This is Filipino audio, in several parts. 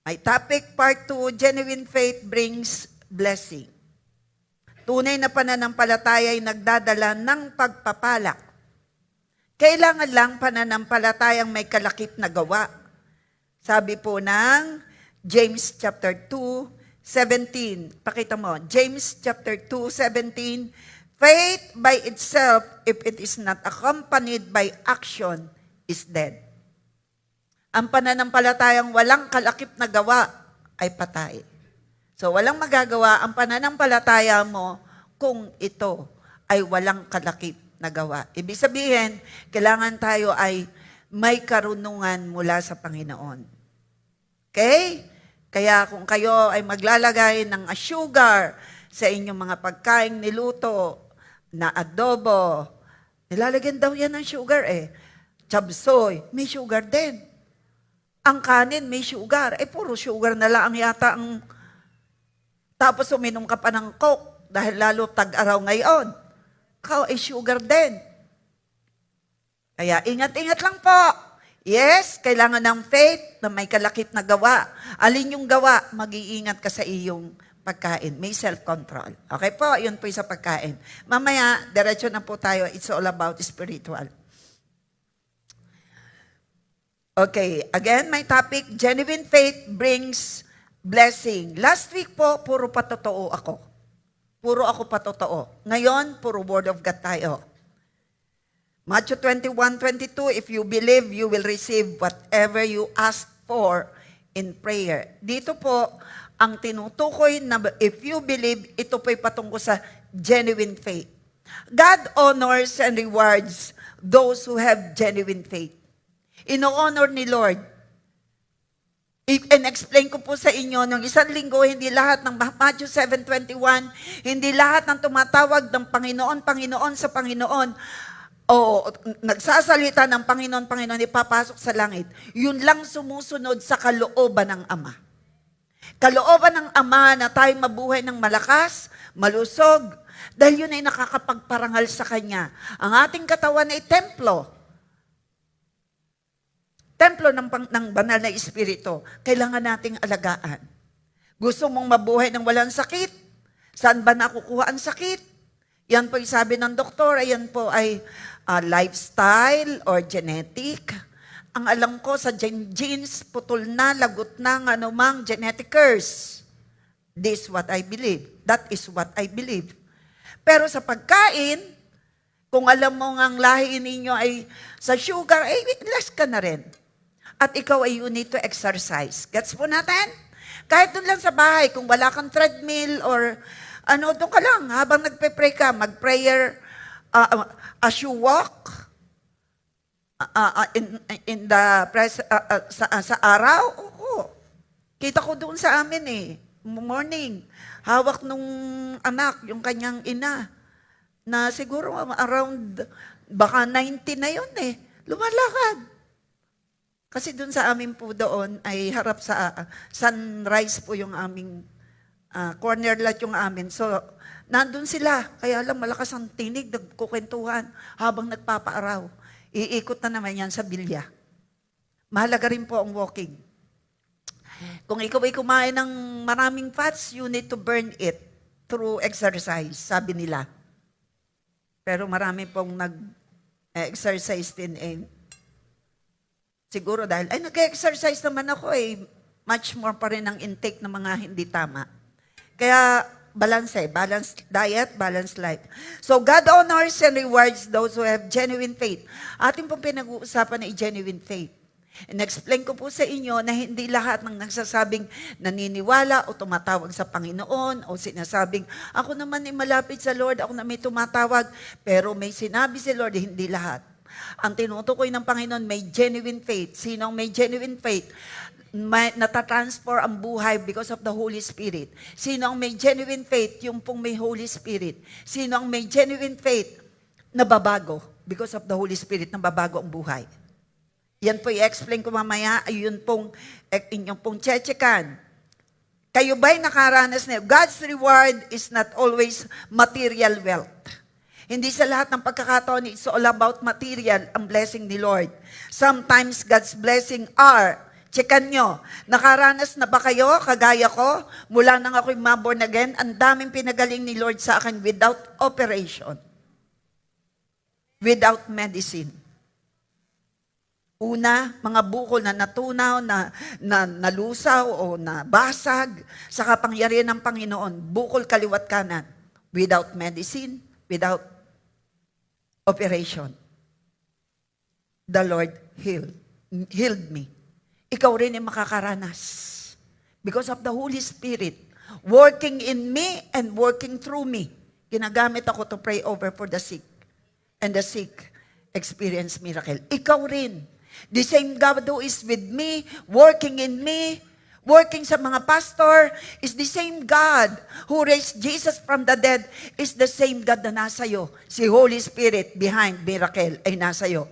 My topic, part 2, genuine faith brings blessing. Tunay na pananampalataya ay nagdadala ng pagpapala. Kailangan lang pananampalatayang may kalakip na gawa. Sabi po ng James chapter 2:17. Pakita mo, James chapter 2:17. Faith by itself, if it is not accompanied by action, is dead. Ang pananampalatayang walang kalakip na gawa ay patay. So walang magagawa ang pananampalataya mo kung ito ay walang kalakip na gawa. Ibig sabihin, kailangan tayo ay may karunungan mula sa Panginoon. Okay? Kaya kung kayo ay maglalagay ng sugar sa inyong mga pagkaing niluto na adobo, nilalagyan daw yan ng sugar Chapsoy, may sugar din. Ang kanin may sugar. Puro sugar na lang yata ang... Tapos uminom ka pa ng Coke dahil lalo tag-araw ngayon. Ikaw ay sugar din. Kaya ingat-ingat lang po. Yes, kailangan ng faith na may kalakip na gawa. Alin yung gawa, mag-iingat ka sa iyong pagkain. May self-control. Okay po, yun po sa pagkain. Mamaya, diretso na po tayo. It's all about spiritual. Okay, again, my topic, genuine faith brings blessing. Last week po, puro patotoo ako. Puro ako patotoo. Ngayon, puro word of God tayo. Matthew 21:22, if you believe, you will receive whatever you ask for in prayer. Dito po, ang tinutukoy na if you believe, ito po'y patungkol sa genuine faith. God honors and rewards those who have genuine faith. Ino-honor ni Lord. And-explain ko po sa inyo, nung isang linggo, hindi lahat ng Matthew 7:21, hindi lahat ng tumatawag ng Panginoon, Panginoon sa Panginoon, o nagsasalita ng Panginoon, Panginoon, ipapasok sa langit. Yun lang sumusunod sa kalooban ng Ama. Kalooban ng Ama na tayo mabuhay ng malakas, malusog, dahil yun ay nakakapagparangal sa Kanya. Ang ating katawan ay templo. Templo ng banal na Espiritu, kailangan nating alagaan. Gusto mong mabuhay ng walang sakit? Saan ba nakukuha ang sakit? Yan po yung sabi ng doktor, ayan po ay lifestyle or genetic. Ang alam ko sa genes, putol na, lagot na, anumang genetic curse. This is what I believe. That is what I believe. Pero sa pagkain, kung alam mo nga ang lahi ninyo ay sa sugar, less ka na rin. At ikaw ay you need to exercise. Gets po natin? Kahit doon lang sa bahay, kung wala kang treadmill or doon ka lang, habang nagpe-pray ka, mag-prayer as you walk in the sa araw. Oo. Kita ko doon sa amin morning, hawak nung anak, yung kanyang ina, na siguro around, baka 90 na yun lumalakad. Kasi doon sa amin po doon ay harap sa sunrise po yung aming corner lot yung amin. So, nandun sila. Kaya lang malakas ang tinig, nagkukwentuhan habang nagpapaaraw. Iikot na naman yan sa bilya. Mahalaga rin po ang walking. Kung ikaw ay kumain ng maraming fats, you need to burn it through exercise, sabi nila. Pero marami pong nag-exercise din siguro dahil, nag-exercise naman ako much more pa rin ang intake ng mga hindi tama. Kaya, balanced diet, balanced life. So, God honors and rewards those who have genuine faith. Ating pong pinag-uusapan na genuine faith. And explain ko po sa inyo na hindi lahat ng nagsasabing naniniwala o tumatawag sa Panginoon o sinasabing, ako naman ay malapit sa Lord, ako na may tumatawag, pero may sinabi si Lord, hindi lahat. Ang tinutukoy ng Panginoon, may genuine faith. Sino ang may genuine faith? Natatransfer ang buhay because of the Holy Spirit. Sino ang may genuine faith? Yung pong may Holy Spirit. Sino ang may genuine faith? Nababago because of the Holy Spirit, nababago ang buhay. Yan po i-explain ko mamaya. Ayun pong inyong pong chechekan. Kayo ba'y nakaranas na? God's reward is not always material wealth. Hindi sa lahat ng pagkakataon, it's all about material, ang blessing ni Lord. Sometimes God's blessing are Checkan nyo, nakaranas na ba kayo, kagaya ko, mula nang ako'y born again, ang daming pinagaling ni Lord sa akin without operation, without medicine. Una, mga bukol na natunaw, na nalusaw o nabasag sa kapangyarihan ng Panginoon, bukol kaliwat kanan, without medicine, without operation. The Lord healed me. Ikaw rin ay makakaranas. Because of the Holy Spirit working in me and working through me. Ginagamit ako to pray over for the sick. And the sick experience miracle. Ikaw rin. The same God who is with me, working in me, working sa mga pastor, is the same God who raised Jesus from the dead, is the same God na nasa iyo. Si Holy Spirit behind miracle ay nasa iyo.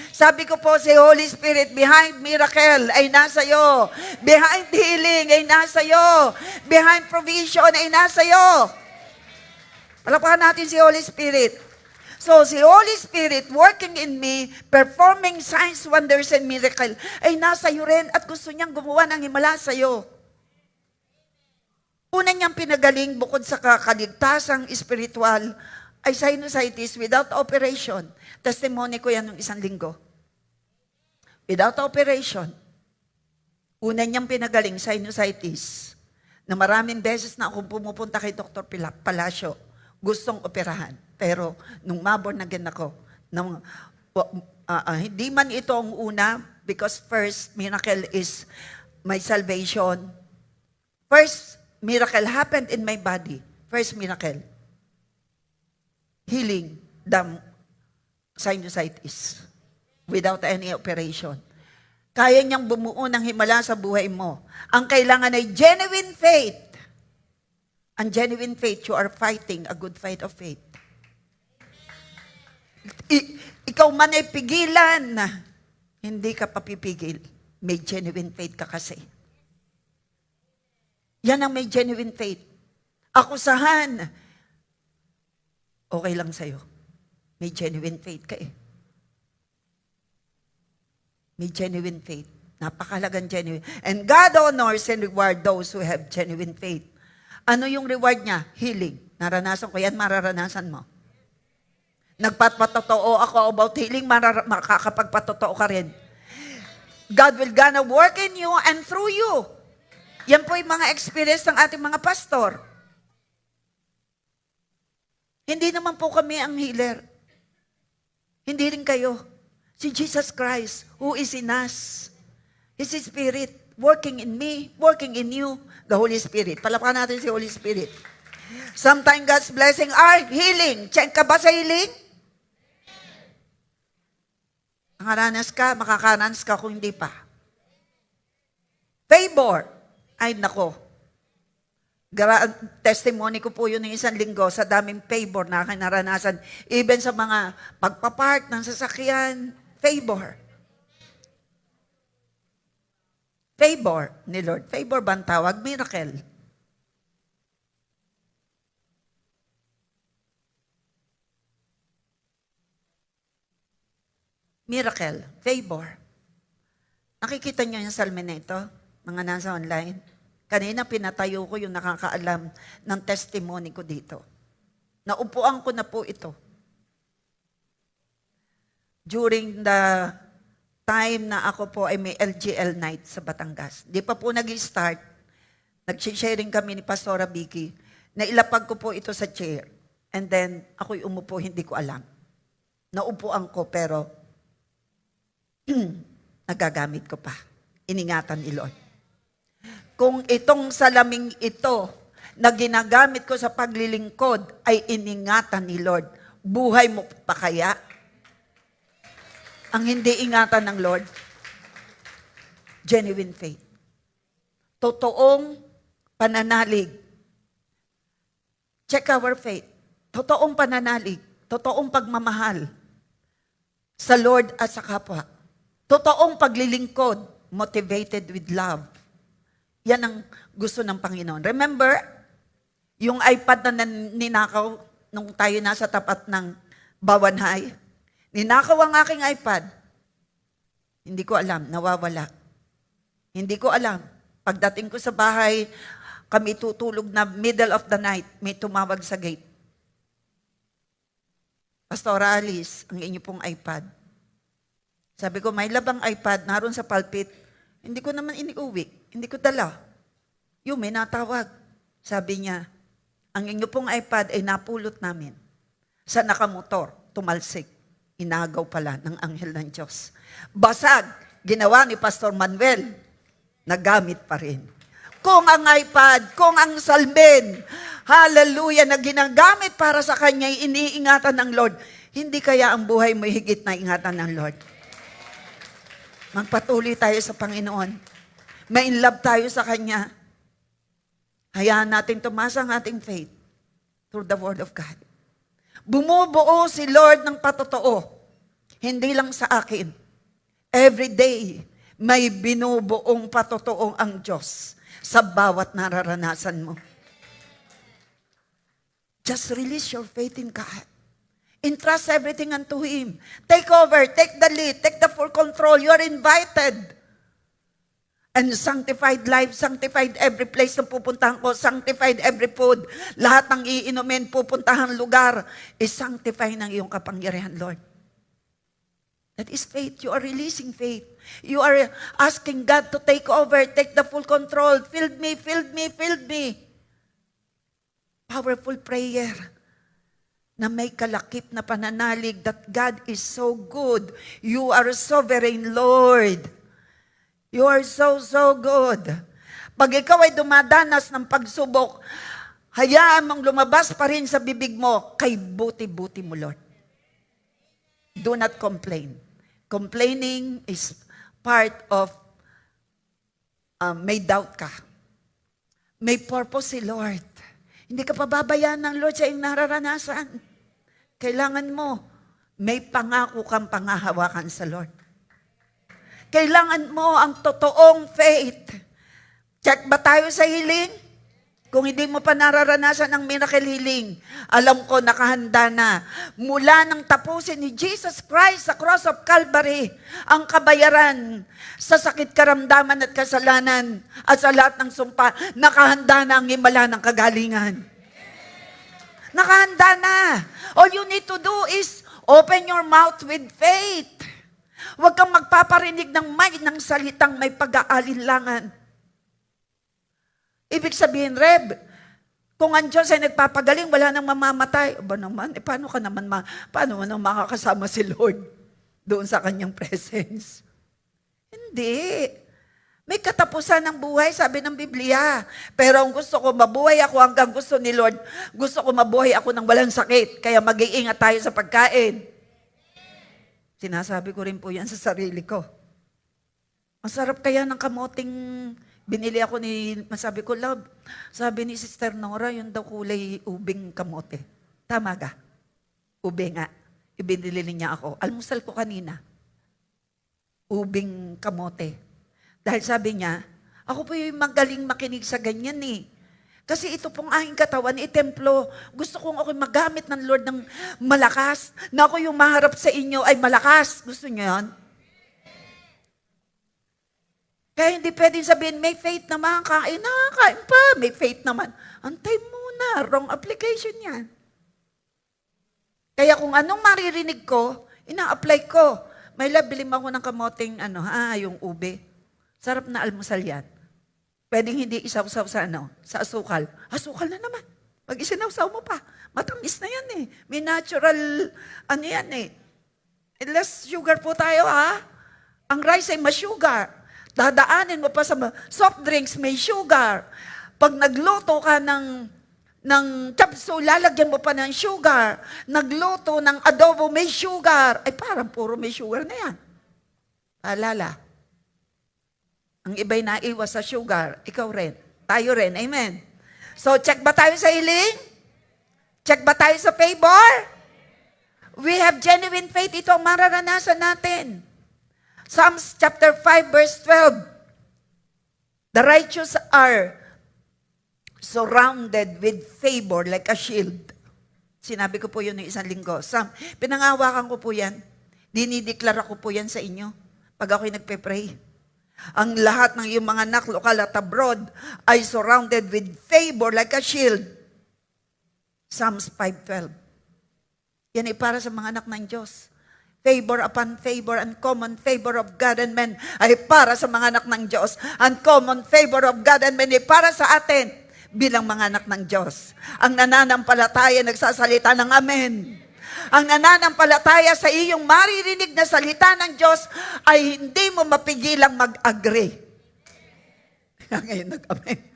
Sabi ko po, si Holy Spirit behind miracle ay nasa iyo. Behind healing ay nasa iyo. Behind provision ay nasa iyo. Palakpakan natin si Holy Spirit. So, si Holy Spirit working in me, performing signs, wonders, and miracle, ay nasa iyo rin at gusto niyang gumawa ng himala sa iyo. Una niyang pinagaling bukod sa kakaligtasang spiritual, ay sinusitis without operation. Testimony ko yan nung 1 linggo. Without operation, una niyang pinagaling sinusitis, na maraming beses na akong pumupunta kay Dr. Palacio, gustong operahan. Pero nung born again ako, hindi man ito ang una, because first miracle is my salvation. First miracle happened in my body. First miracle. Healing the sinusitis without any operation. Kaya niyang bumuo ng himala sa buhay mo. Ang kailangan ay genuine faith. Ang genuine faith, you are fighting a good fight of faith. Ikaw man ay pigilan, hindi ka papipigil. May genuine faith ka kasi. Yan ang may genuine faith. Akusahan, okay lang sa'yo. May genuine faith ka eh. May genuine faith. Napakalagang genuine. And God honors and reward those who have genuine faith. Ano yung reward niya? Healing. Naranasan ko yan, mararanasan mo. Nagpatotoo ako about healing, makakapagpatotoo ka rin. God will gonna work in you and through you. Yan po yung mga experience ng ating mga pastor. Hindi naman po kami ang healer. Hindi rin kayo. Si Jesus Christ, who is in us, His Spirit, working in me, working in you, the Holy Spirit. Palakpakan natin si Holy Spirit. Sometimes God's blessing are healing. Check ka ba sa healing? Makaranas ka, makakaranas ka kung hindi pa. Favor. Ay, nako. Testimony ko po yun ng 1 linggo sa daming favor na aking naranasan. Even sa mga pagpapark ng sasakyan, favor. Favor ni Lord. Favor ba ang tawag? Miracle. Miracle. Favor. Nakikita niyo yung salmin na ito? Mga nasa online? Kanina pinatayo ko yung nakakaalam ng testimony ko dito. Naupuan ko na po ito. During the time na ako po ay may LGL night sa Batangas. Di pa po nag-start. Nag-sharing kami ni Pastora Vicky. Nailapag ko po ito sa chair. And then, ako'y umupo, hindi ko alam. Naupuan ko, pero nagagamit ko pa. Iningatan ni Lord. Kung itong salaming ito na ginagamit ko sa paglilingkod ay iningatan ni Lord, buhay mo pa kaya? Ang hindi ingatan ng Lord, genuine faith. Totoong pananalig. Check our faith. Totoong pananalig. Totoong pagmamahal sa Lord at sa kapwa. Totoong paglilingkod, motivated with love. Yan ang gusto ng Panginoon. Remember, yung iPad na ninakaw nung tayo nasa tapat ng Bawanhay? Ninakaw ang aking iPad. Hindi ko alam, nawawala. Hindi ko alam. Pagdating ko sa bahay, kami tutulog na middle of the night, may tumawag sa gate. Pastora Alice, ang inyo pong iPad. Sabi ko, may labang iPad, naroon sa pulpit. Hindi ko naman iniuwi. Hindi ko dala. Yung may natawag. Sabi niya, ang inyo pong iPad ay napulot namin sa nakamotor, tumalsik. Inagaw pala ng anghel ng Diyos. Basag, ginawa ni Pastor Manuel, nagamit pa rin. Kung ang iPad, kung ang salmin, hallelujah, na ginagamit para sa kanya, iniingatan ng Lord, hindi kaya ang buhay mo higit na ingatan ng Lord? Magpatuloy tayo sa Panginoon. Ma-inlove tayo sa Kanya. Hayaan natin tumasa ang ating faith through the Word of God. Bumubuo si Lord ng patotoo. Hindi lang sa akin. Every day, may binubuong patotoo ang Diyos sa bawat nararanasan mo. Just release your faith in God. Entrust everything unto Him. Take over, take the lead, take the full control. You are invited. And sanctified life, sanctified every place na pupuntahan ko, sanctified every food. Lahat ng iinumin, pupuntahan lugar, is sanctify ng iyong kapangyarihan, Lord. That is faith. You are releasing faith. You are asking God to take over, take the full control. Fill me, fill me, fill me. Powerful prayer na may kalakip na pananalig that God is so good. You are sovereign, Lord. You are so, so good. Pag ikaw ay dumadanas ng pagsubok, hayaan mong lumabas pa rin sa bibig mo, kay buti-buti mo, Lord. Do not complain. Complaining is part of may doubt ka. May purpose si Lord. Hindi ka pababayaan ng Lord sa iyong nararanasan. Kailangan mo, may pangako kang pangahawakan sa Lord. Kailangan mo ang totoong faith. Check ba tayo sa healing? Kung hindi mo pa nararanasan ang miracle healing, alam ko nakahanda na. Mula nang tapusin ni Jesus Christ sa cross of Calvary, ang kabayaran sa sakit karamdaman at kasalanan at sa lahat ng sumpa, nakahanda na ang himala ng kagalingan. Nakahanda na. All you need to do is open your mouth with faith. Huwag kang magpaparinig ng ng salitang may pag-aalinlangan. Ibig sabihin, Reb, kung ang Diyos ay nagpapagaling, wala nang mamamatay. Aba naman, paano mo nang makakasama si Lord doon sa kanyang presence? Hindi. May katapusan ng buhay, sabi ng Biblia. Pero ang gusto ko, mabuhay ako hanggang gusto ni Lord. Gusto ko mabuhay ako ng walang sakit. Kaya mag-iingat tayo sa pagkain. Sinasabi ko rin po yan sa sarili ko. Masarap kaya ng kamoting binili ako masabi ko, love, sabi ni Sister Nora, yun daw kulay ubing kamote. Tama ka? Ube nga. Ibinili niya ako. Almusal ko kanina. Ubing kamote. Dahil sabi niya, ako po yung magaling makinig sa ganyan eh. Kasi ito pong aking katawan, templo. Gusto kong ako magamit ng Lord ng malakas. Na ako yung maharap sa inyo ay malakas. Gusto niyo yan? Kaya hindi pwedeng sabihin, may faith naman, kain pa, may faith naman. Antay muna, wrong application yan. Kaya kung anong maririnig ko, ina-apply ko. May love, bilim ako ng kamoting, yung ube. Sarap na almusal yan. Pwedeng hindi isaw-saw sa asukal. Asukal na naman. Pag isinawsaw mo pa, matamis na yan eh. May natural, yan eh. Less sugar po tayo ha. Ang rice ay ma-sugar. Dadaanin mo pa sa soft drinks, may sugar. Pag nagluto ka ng chapso, lalagyan mo pa ng sugar. Nagluto ng adobo, may sugar. Ay parang puro may sugar na yan. Paalala. Ang iba'y naiwas sa sugar. Ikaw rin. Tayo rin. Amen. So, check ba tayo sa healing? Check ba tayo sa favor? We have genuine faith. Ito ang mararanasan natin. Psalms chapter 5 verse 12. The righteous are surrounded with favor like a shield. Sinabi ko po yun ng isang linggo. Pinangawakan ko po yan. Dinideklara ko po yan sa inyo pag ako'y nagpe-pray. Ang lahat ng iyong mga anak, lokal at abroad, ay surrounded with favor like a shield. Psalms 5:12. Yan ay para sa mga anak ng Diyos. Favor upon favor, uncommon favor of God and men ay para sa mga anak ng Diyos. Uncommon favor of God and men ay para sa atin bilang mga anak ng Diyos. Ang nananampalataya nagsasalita ng amen. Ang nananampalataya sa iyong maririnig na salita ng Diyos ay hindi mo mapigilang mag-agree. Ngayon nag-amen.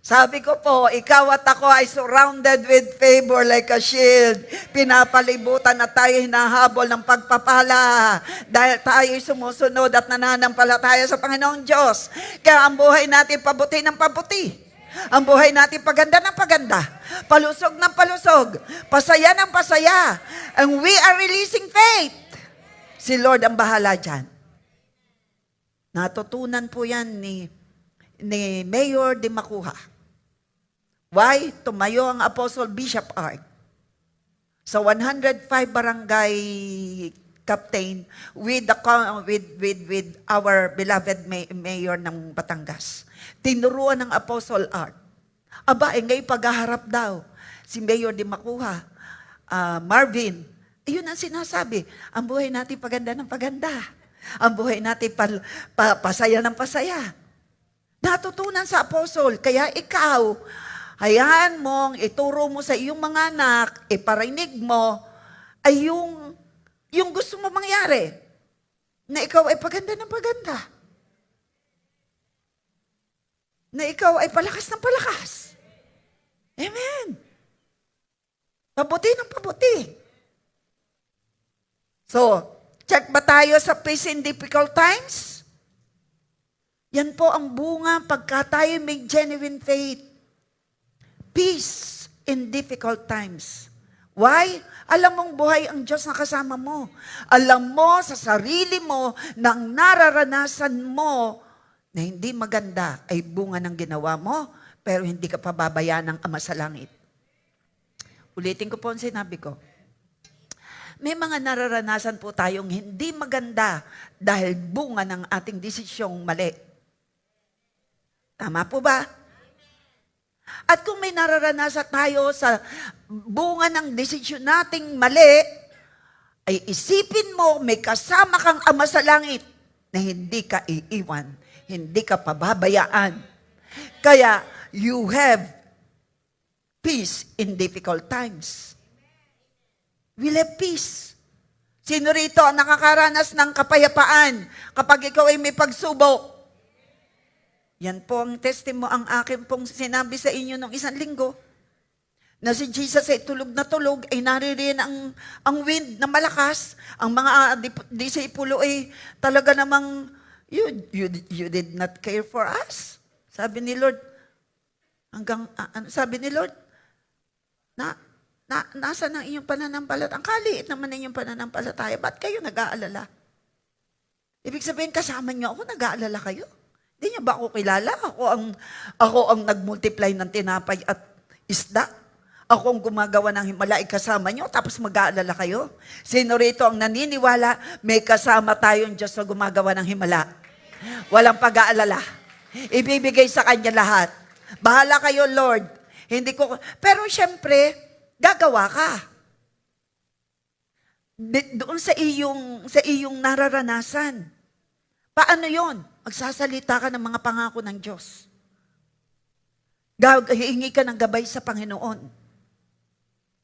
Sabi ko po, ikaw at ako ay surrounded with favor like a shield. Pinapalibutan at tayo hinahabol ng pagpapala dahil tayo sumusunod at nananampalataya sa Panginoong Diyos. Kaya ang buhay natin pabuti ng pabuti. Ang buhay natin paganda ng paganda. Palusog ng palusog. Pasaya ng pasaya. And we are releasing faith. Si Lord ang bahala dyan. Natutunan po yan ni Mayor de Macuja. Why? Tumayo ang Apostle Bishop Art sa 105 barangay captain with our beloved mayor ng Batangas. Tinuruan ng Apostle Art. Aba, ngayon paghaharap daw si Mayor de Macuja, Marvin, yun ang sinasabi, ang buhay natin paganda ng paganda. Ang buhay natin pasaya ng pasaya. Natutunan sa Apostle, kaya ikaw, hayaan mong ituro mo sa iyong mga anak, iparinig mo, ay yung gusto mo mangyari. Na ikaw ay paganda ng paganda. Na ikaw ay palakas ng palakas. Amen. Pabuti ng pabuti. So, check ba tayo sa peace in difficult times? Yan po ang bunga pagka tayo may genuine faith. Peace in difficult times. Why? Alam mong buhay ang Diyos na kasama mo. Alam mo sa sarili mo na ang nararanasan mo na hindi maganda ay bunga ng ginawa mo, pero hindi ka pababayaan ng Ama sa Langit. Ulitin ko po ang sinabi ko. May mga nararanasan po tayong hindi maganda dahil bunga ng ating desisyong mali. Tama po ba? At kung may nararanasan tayo sa bunga ng desisyon nating mali, ay isipin mo may kasama kang Ama sa Langit na hindi ka iiwan, hindi ka pababayaan. Kaya you have peace in difficult times. We'll have peace. Sino rito ang nakakaranas ng kapayapaan kapag ikaw ay may pagsubok? Yan po ang testimony, ang akin pong sinabi sa inyo nung isang linggo, na si Jesus ay tulog na tulog, ay naririyan ang wind na malakas. Ang mga disipulo ay talaga namang, you did not care for us. Sabi ni Lord, sabi ni Lord, nasa ng inyong pananampalataya? Ang kaliit naman ng inyong pananampalataya, ba't kayo nag-aalala? Ibig sabihin, kasama niyo ako, nag-aalala kayo? Hindi niyo ba ako kilala? Ako ang nag-multiply ng tinapay at isda. Ako ang gumagawa ng himala, kasama niyo, tapos mag-aalala kayo. Sino rito ang naniniwala, may kasama tayong Diyos na gumagawa ng himala. Walang pag-aalala. Ibibigay sa Kanya lahat. Bahala kayo, Lord. Hindi ko, pero syempre, gagawa ka. Doon sa iyong nararanasan. Paano yon? Magsasalita ka ng mga pangako ng Diyos. Hihingi ka ng gabay sa Panginoon.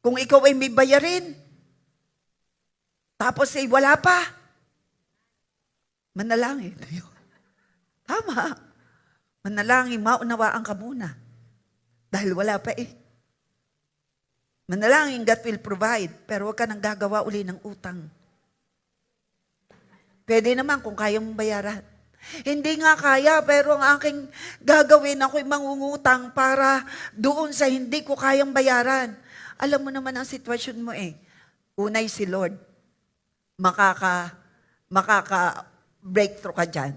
Kung ikaw ay may bayarin, tapos ay wala pa, manalangin. Tama. Manalangin, maunawaan ka muna. Dahil wala pa eh. Manalangin, God will provide, pero huwag ka nang gagawa uli ng utang. Pwede naman kung kaya mong bayaran. Hindi nga kaya, pero ang aking gagawin, ako'y mangungutang para doon sa hindi ko kayang bayaran. Alam mo naman ang sitwasyon mo eh. Unay si Lord. Makaka-breakthrough ka dyan.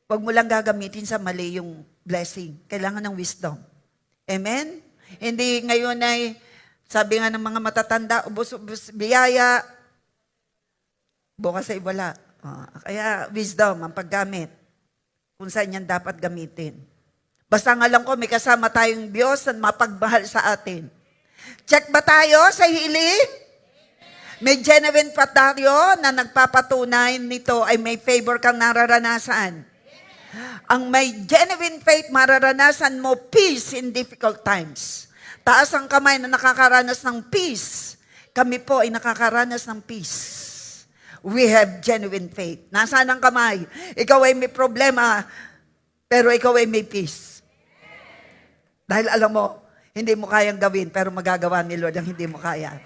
Huwag mo lang gagamitin sa mali yung blessing. Kailangan ng wisdom. Amen? Hindi ngayon ay, sabi nga ng mga matatanda, ubos-ubos biyaya, bukas ay wala. Kaya wisdom ang paggamit. Kung saan yan dapat gamitin. Basta nga lang ko, may kasama tayong Diyos na mapagmahal sa atin. Check ba tayo sa hiling? May genuine pa tayo na nagpapatunay nito ay may favor kang nararanasan. Ang may genuine faith, mararanasan mo peace in difficult times. Taas ang kamay na nakakaranas ng peace. Kami po ay nakakaranas ng peace. We have genuine faith. Nasaan ang kamay? Ikaw ay may problema, pero ikaw ay may peace. Dahil alam mo, hindi mo kayang gawin, pero magagawa ni Lord ang hindi mo kaya.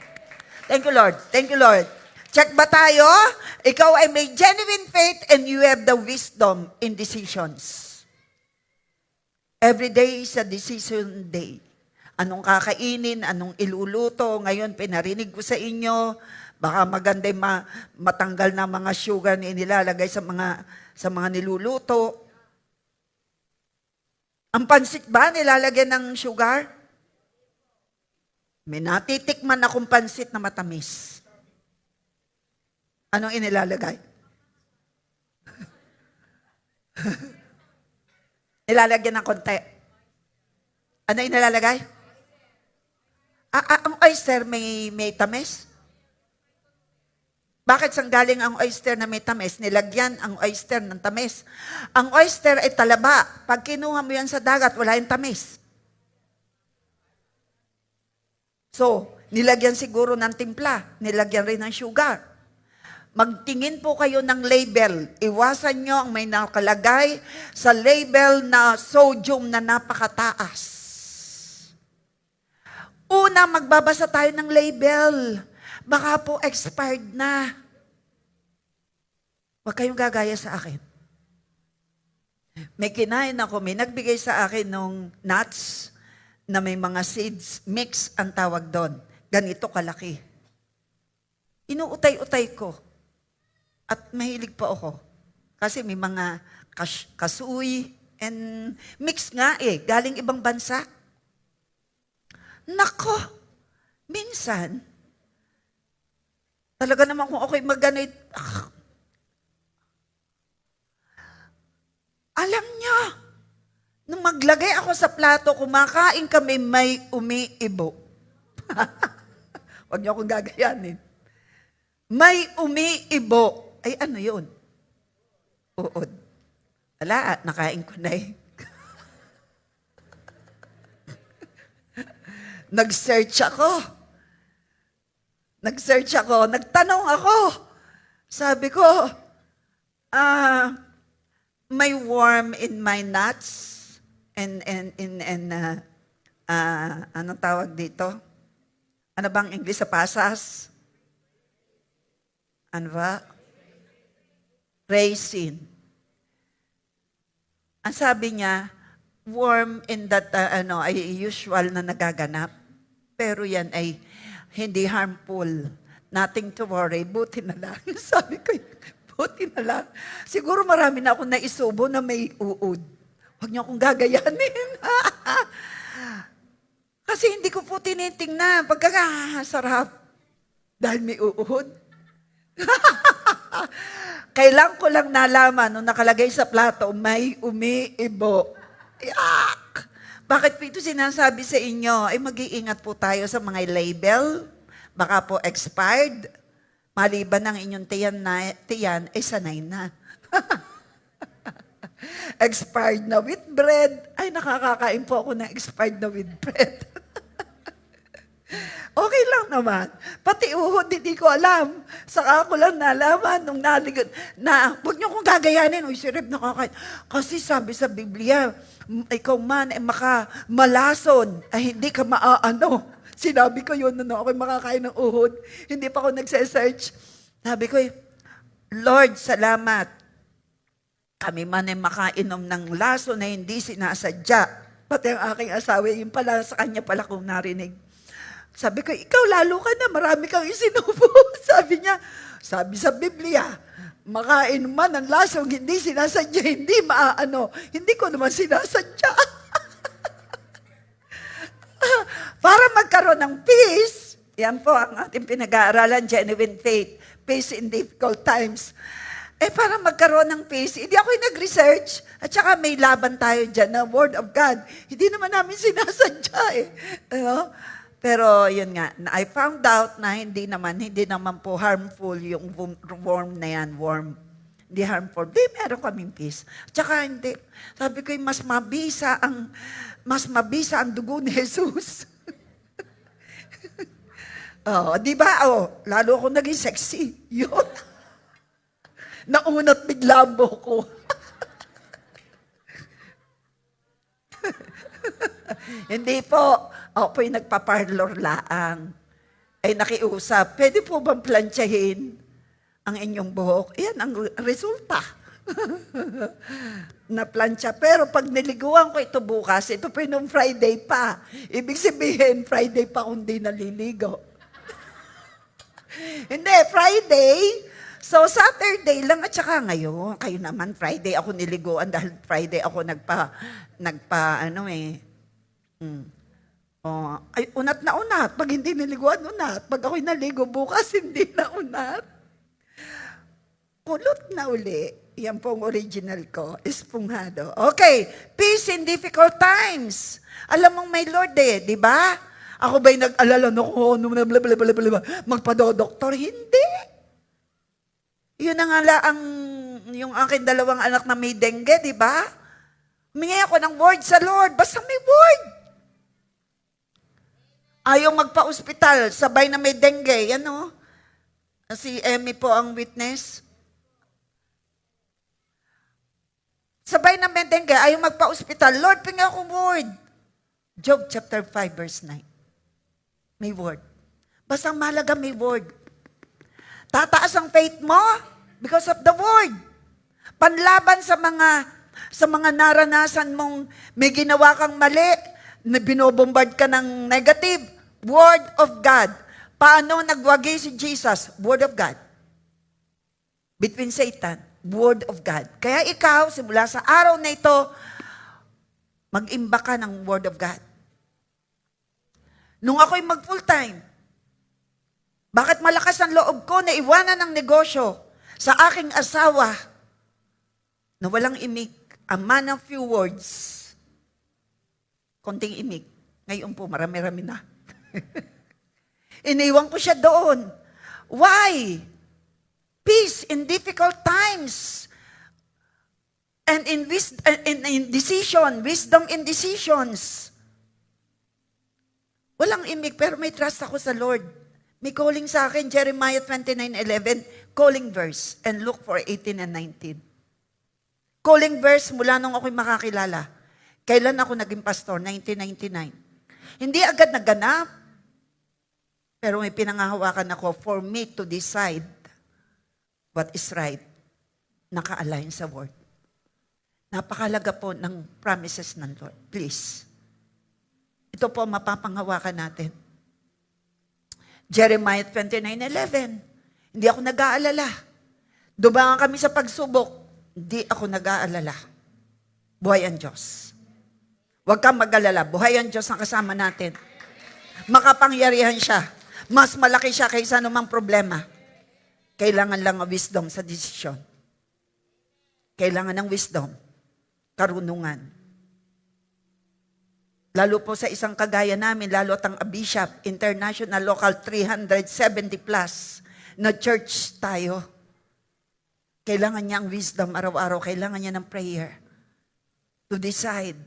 Thank you, Lord. Thank you, Lord. Check ba tayo? Ikaw ay may genuine faith and you have the wisdom in decisions. Every day is a decision day. Anong kakainin, anong iluluto. Ngayon, pinarinig ko sa inyo, baka maganda matanggal na mga sugar na inilalagay sa mga niluluto. Ang pansit ba nilalagyan ng sugar? May natitikman akong pansit na matamis. Anong inilalagay? Nilalagyan ng konti. Ano inilalagay? Ang oyster may tamis? Bakit sanggaling ang oyster na may tamis? Nilagyan ang oyster ng tamis. Ang oyster ay talaba. Pag kinuha mo yan sa dagat, wala yung tamis. So, nilagyan siguro ng timpla. Nilagyan rin ng sugar. Magtingin po kayo ng label. Iwasan nyo ang may nakalagay sa label na sodium na napakataas. Una, magbabasa tayo ng label. Baka po expired na. Huwag kayong gagaya sa akin. May kinain ako, may nagbigay sa akin ng nuts na may mga seeds, mix ang tawag doon. Ganito kalaki. Inuutay-utay ko. At mahilig pa ako. Kasi may mga kasuy and mix nga galing ibang bansa. Nako, minsan, talaga naman kung ako'y mag-ganit, alam niyo, nung maglagay ako sa plato, kumakain kami may umiibo. Huwag niyo akong gagayanin. May umiibo. Ay, ano yun? Uod. Wala, nakain ko na Nag-search ako. Nagtanong ako. Sabi ko, may worm in my nuts and anong tawag dito? Ano bang English sa pasas? Ano ba? Raisin. Ang sabi niya, worm in that ay usual na nagaganap. Pero yan ay hindi harmful. Nothing to worry. Buti na lang. Sabi ko, buti na lang. Siguro marami na akong naisubo na may uod. Huwag niyo akong gagayanin. Kasi hindi ko po tinitingnan. Pagkakasarap. Dahil may uod. Kailan ko lang nalaman nung nakalagay sa plato, may umiibo. Yak! Bakit po ito sinasabi sa inyo? Ay mag-iingat po tayo sa mga label. Baka po expired. Maliban ng inyong tiyan, ay sanay na. Expired na with bread. Ay, nakakakain po ako ng expired na with bread. Okay lang naman. Pati uhod, hindi ko alam. Saka ako lang nalaman nung naligod na, huwag niyo kong gagayanin. Uy, si Reb nakakain. Kasi sabi sa Biblia, ikaw man ay malason, ay hindi ka maaano. Sinabi ko yun nung ako'y makakain ng uhod. Hindi pa ako nagse-search. Sabi ko, Lord, salamat. Kami man ay makainom ng laso na hindi sinasadya. Pati ang aking asawa, yung pala sa kanya pala kong narinig. Sabi ko, ikaw lalo ka na, marami kang isinubo. Sabi niya, sabi sa Biblia, makain man ng lasong hindi sinasadya, hindi maaano. Hindi ko naman sinasadya. Para magkaroon ng peace, yan po ang ating pinag-aaralan, genuine faith, peace in difficult times. Para magkaroon ng peace, hindi ako yung nag-research. At saka may laban tayo dyan na Word of God. Hindi naman namin sinasadya eh. Ano? Pero yun nga, I found out na hindi naman po harmful yung worm na yan, worm. Hindi harmful. Di, meron kaming peace. At saka hindi. Sabi ko, mas mabisa ang dugo ni Jesus. Di ba? Lalo ako naging sexy. Yun. Naunat bigla ang buhok ko. Hindi po. Ako po yung nagpaparlor laang. Ay nakiusap, pwede po bang plantsahin ang inyong buhok? Yan ang resulta. Na plancha. Pero pag niliguan ko ito bukas, ito po yung Friday pa. Ibig sabihin, Friday pa kung di naliligo. Hindi, Friday. So, Saturday lang at saka ngayon. Kayo naman, Friday ako niliguan dahil Friday ako unat na unat. Pag hindi niliguan, unat. Pag ako'y naligo, bukas hindi na unat. Kulot na uli. Yan pong original ko. Esponghado. Okay. Peace in difficult times. Alam mong may Lord di ba? Ako ba'y nag-alala na ko, magpadodoktor? Hindi. Yun na nga yung aking dalawang anak na may dengue, di ba? Humingi ako ng word sa Lord. Basta may word. Ayaw magpa-ospital, sabay na may dengue. Yan o. Si Emmy po ang witness. Sabay na may dengue, ayaw magpa-ospital. Lord, pinga akong word. Job chapter 5 verse 9. May word. Basta mahalaga may word. Tataas ang faith mo because of the word. Panlaban sa mga naranasan mong may ginawa kang mali, na binobombard ka ng negative, Word of God. Paano nagwagi si Jesus? Word of God. Between Satan, Word of God. Kaya ikaw, simula sa araw na ito, mag-imba ka ng Word of God. Nung ako'y mag-full time, bakit malakas ang loob ko na iwanan ng negosyo sa aking asawa na walang imik, a man of few words, konting imik. Ngayon po, marami-rami na. Iniwan ko siya doon. Why? Peace in difficult times. And in decision, wisdom in decisions. Walang imik, pero may trust ako sa Lord. May calling sa akin, Jeremiah 29:11, calling verse, and look for 18 and 19. Calling verse mula nung ako'y makakilala. Kailan ako naging pastor? 1999. Hindi agad naganap, pero may pinangahawakan ako for me to decide what is right. Naka-align sa word. Napakalaga po ng promises ng Lord. Please. Ito po mapapanghawakan natin. Jeremiah 29:11. Hindi ako nag-aalala. Dumangan kami sa pagsubok. Hindi ako nag-aalala. Buhay ang Diyos. Huwag kang mag-alala. Buhay ang Diyos ang kasama natin. Makapangyarihan siya. Mas malaki siya kaysa anumang problema. Kailangan lang ng wisdom sa desisyon. Kailangan ng wisdom. Karunungan. Lalo po sa isang kagaya namin, lalo at ang Bishop, International Local 370 plus na church tayo. Kailangan niya ang wisdom araw-araw. Kailangan niya ng prayer to decide.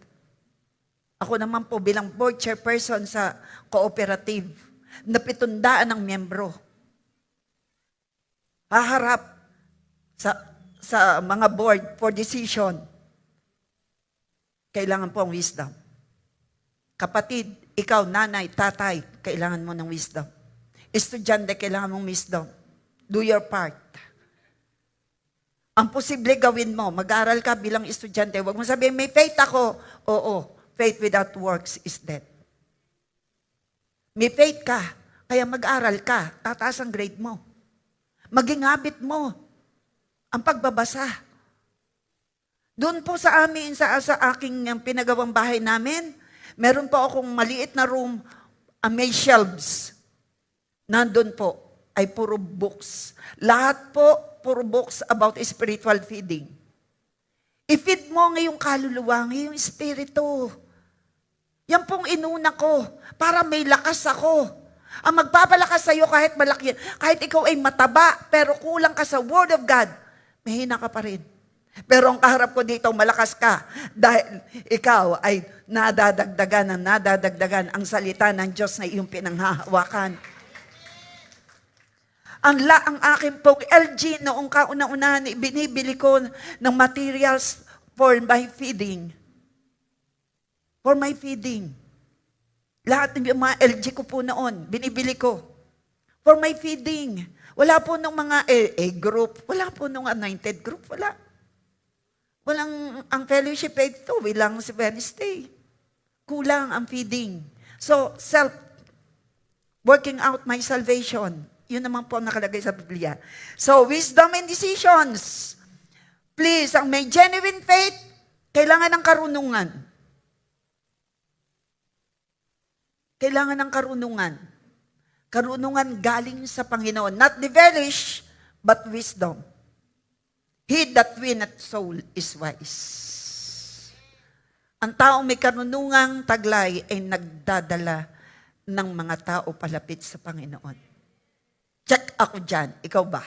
Ako naman po bilang board chairperson sa cooperative, na 700 ng miyembro. Haharap sa mga board for decision. Kailangan po ang wisdom. Kapatid, ikaw, nanay, tatay, kailangan mo ng wisdom. Estudyante, kailangan mong wisdom. Do your part. Ang posible gawin mo, mag-aral ka bilang estudyante. Huwag mo sabihin, may faith ako. Oo, faith without works is dead. May faith ka, kaya mag-aral ka, tataas ang grade mo. Maging habit mo ang pagbabasa. Doon po sa amin, sa aking pinagawang bahay namin, meron po akong maliit na room, may shelves. Nandun po ay puro books. Lahat po puro books about spiritual feeding. I-feed mo ngayong kaluluwa, ngayong espiritu. Yan pong inuna ko, para may lakas ako. Ang magpapalakas sa'yo kahit malaki, kahit ikaw ay mataba, pero kulang ka sa Word of God, mahina ka pa rin. Pero ang kaharap ko dito, malakas ka, dahil ikaw ay nadadagdagan ang salita ng Diyos na iyong pinanghahawakan. Ang akin pong LG noong kauna-unahan, binibili ko ng materials for my feeding. For my feeding. Lahat ng mga LG ko po noon, binibili ko. For my feeding. Wala po nung mga group, wala po nung anointed group, wala. Walang, ang fellowship ito, bilang si Wednesday. Kulang ang feeding. So, working out my salvation. Yun naman po ang nakalagay sa Biblia. So, wisdom and decisions. Please, ang may genuine faith, kailangan ng karunungan. Kailangan ng karunungan. Karunungan galing sa Panginoon. Not devilish, but wisdom. He that winneth soul is wise. Ang taong may karunungang taglay ay nagdadala ng mga tao palapit sa Panginoon. Check ako dyan. Ikaw ba?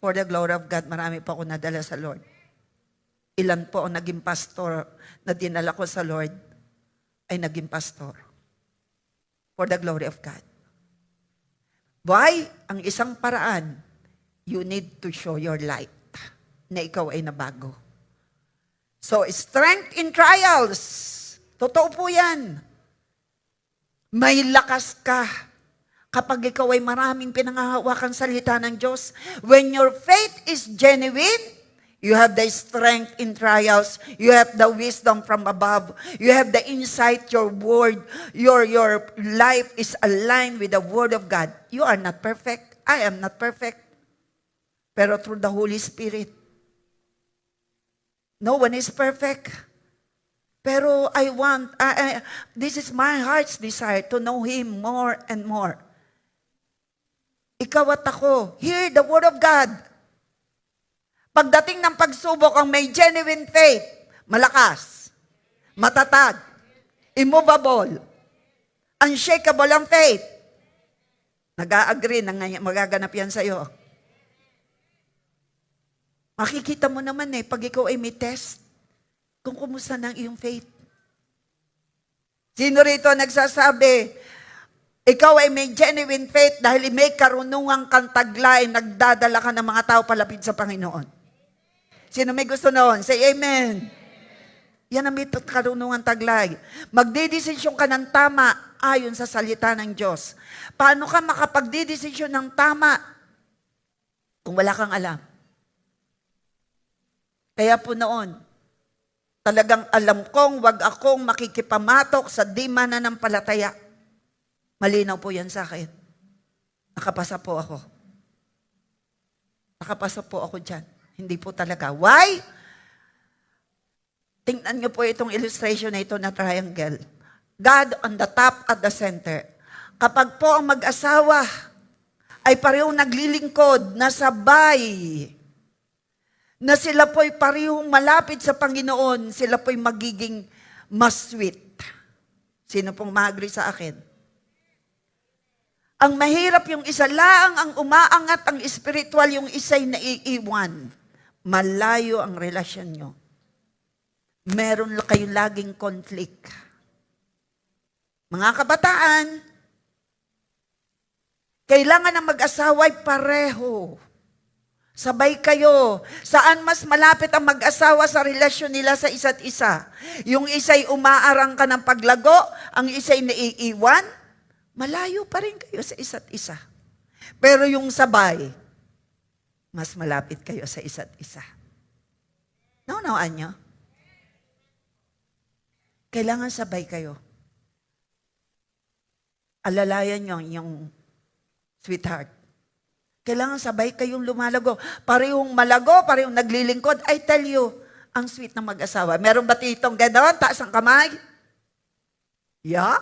For the glory of God, marami pa ako nadala sa Lord. Ilan po ang naging pastor na dinala ko sa Lord ay naging pastor. For the glory of God. Why? Ang isang paraan, you need to show your light na ikaw ay nabago. So, strength in trials. Totoo po yan. May lakas ka kapag ikaw ay maraming pinangahawakan salita ng Diyos. When your faith is genuine, you have the strength in trials. You have the wisdom from above. You have the insight, your word. Your life is aligned with the Word of God. You are not perfect. I am not perfect. Pero through the Holy Spirit, no one is perfect. Pero this is my heart's desire to know Him more and more. Ikaw at ako, hear the Word of God. Pagdating ng pagsubok, ang may genuine faith, malakas, matatag, immovable, unshakable ang faith. Nag-a-agree na magaganap yan sa'yo. Makikita mo naman pag ikaw ay may test, kung kumusta ng iyong faith. Sino rito nagsasabi, ikaw ay may genuine faith dahil may karunungang kantaglay, nagdadala ka ng mga tao palapit sa Panginoon. Sino may gusto noon? Say amen. Yan ang may karunungan taglay. Magdidesisyon ka ng tama ayon sa salita ng Diyos. Paano ka makapagdidesisyon ng tama kung wala kang alam? Kaya po noon, talagang alam kong wag akong makikipamatok sa di mananampalataya. Malinaw po yan sa akin. Nakapasa po ako. Nakapasa po ako dyan. Hindi po talaga. Why? Tingnan niyo po itong illustration na ito na triangle. God on the top at the center. Kapag po ang mag-asawa ay parehong naglilingkod, nasabay, na sila po'y parehong malapit sa Panginoon, sila po'y magiging mas sweet. Sino pong ma-agree sa akin? Ang mahirap yung isa lang ang umaangat, ang spiritual yung isa'y naiiwan. Malayo ang relasyon nyo. Meron kayong laging conflict. Mga kabataan, kailangan ng mag-asawa'y pareho. Sabay kayo. Saan mas malapit ang mag-asawa sa relasyon nila sa isa't isa? Yung isa'y umaarang ka ng paglago, ang isa'y naiiwan, malayo pa rin kayo sa isa't isa. Pero yung sabay, mas malapit kayo sa isa't isa. Naunawaan nyo? Kailangan sabay kayo. Alalayan nyo yung sweetheart. Kailangan sabay kayong lumalago. Parehong malago, parehong naglilingkod. I tell you, ang sweet ng mag-asawa. Meron ba titong gano'n? Taas ang kamay? Yeah.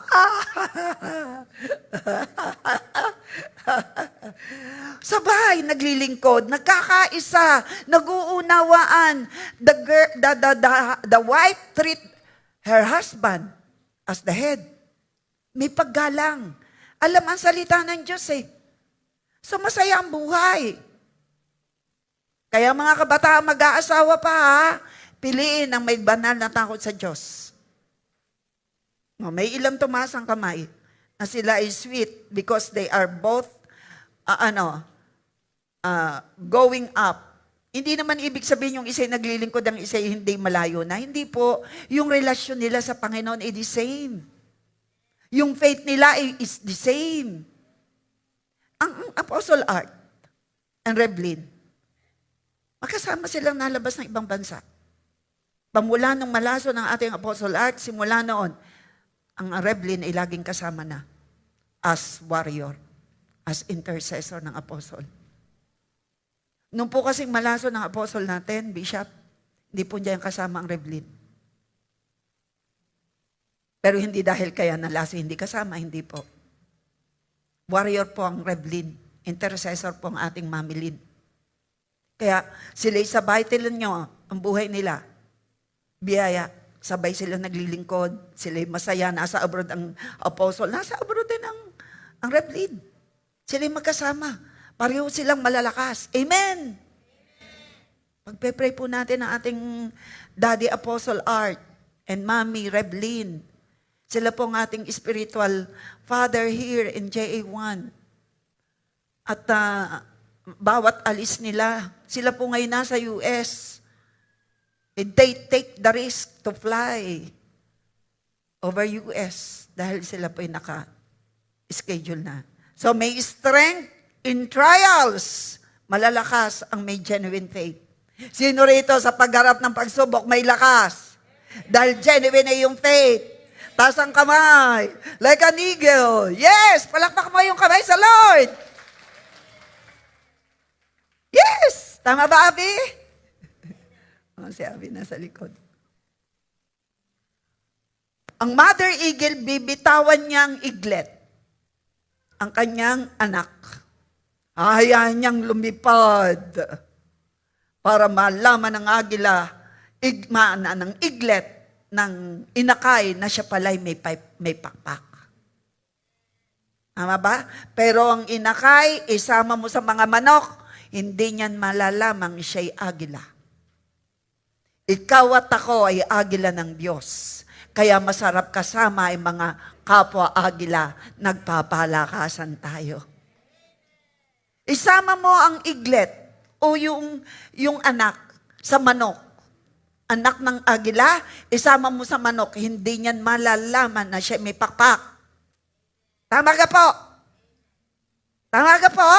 Sabay, naglilingkod, nagkakaisa, nag-uunawaan. The wife treat her husband as the head. May paggalang. Alam ang salita ng Diyos eh. So masaya ang buhay. Kaya mga kabataan mag-aasawa pa ha, piliin ang may banal na takot sa Diyos. May ilang tumaas ang kamay na sila ay sweet because they are both going up. Hindi naman ibig sabihin yung isa'y naglilingkod, ang isa'y hindi malayo na. Hindi po. Yung relasyon nila sa Panginoon ay the same. Yung faith nila is the same. Ang Apostle Art and Revlin, magkasama silang nalabas ng ibang bansa. Pamula nung malaso ng ating Apostle Art, simula noon, ang Revlin ay laging kasama na as warrior, as intercessor ng Apostle. Nung po kasing malaso ng Apostle natin, Bishop, hindi po niya kasama ang Revlin. Pero hindi dahil kaya nalaso hindi kasama, hindi po. Warrior po ang Revlin, intercessor po ang ating Mamilin. Kaya sila'y sabay nyo ang buhay nila. Biyaya, sabay sila naglilingkod, sila'y masaya, nasa abroad ang Apostle, nasa abroad din ang Revlin. Sila'y magkasama, pareho silang malalakas. Amen! Pagpe-pray po natin ang ating Daddy Apostle Art and Mommy Revlin. Sila po ang ating spiritual father here in JA1. At bawat alis nila, sila po ngayon nasa US. And they take the risk to fly over US dahil sila po ay naka-schedule na. So may strength in trials. Malalakas ang may genuine faith. Sino rito sa pagharap ng pagsubok may lakas? Dahil genuine ay yung faith. Taas ang kamay, like an eagle. Yes! Palakpak mo yung kamay sa Lord. Yes! Tama ba, Abi? Si Abi nasa likod. Ang mother eagle, bibitawan niya ang iglet. Ang kanyang anak. Hayaan niyang lumipad para malaman ng agila, ng iglet, ng inakay na siya pala'y may pakpak. Tama ba? Pero ang inakay, isama mo sa mga manok, hindi niyan malalamang siya'y agila. Ikaw at ako ay agila ng Diyos. Kaya masarap kasama ay mga kapwa agila, nagpapalakasan tayo. Isama mo ang iglet o yung anak sa manok. Anak ng agila, isama mo sa manok, hindi niyan malalaman na siya may pakpak. Tama ka po? Tama ka po?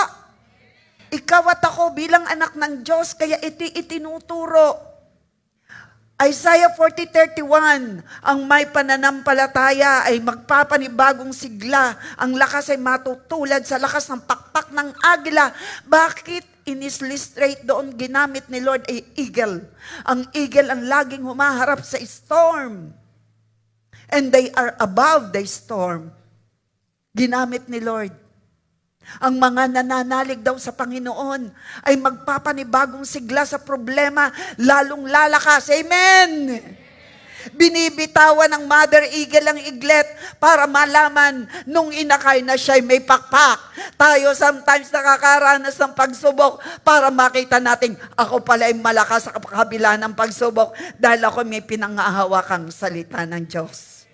Ikaw at ako bilang anak ng Diyos, kaya itinuturo. Isaiah 40:31, ang may pananampalataya ay magpapanibagong sigla. Ang lakas ay matutulad sa lakas ng pakpak ng agila. Bakit? Inislistrate doon, ginamit ni Lord ay eagle. Ang eagle ang laging humaharap sa storm. And they are above the storm. Ginamit ni Lord. Ang mga nananalig daw sa Panginoon ay magpapanibagong sigla sa problema, lalong lalakas. Amen! Binibitawan ng mother eagle ang iglet para malaman nung inakay na siya'y may pakpak. Tayo sometimes nakakaranas ng pagsubok para makita natin, ako pala ay malakas sa kabila ng pagsubok dahil ako may pinangahawakang salita ng Diyos.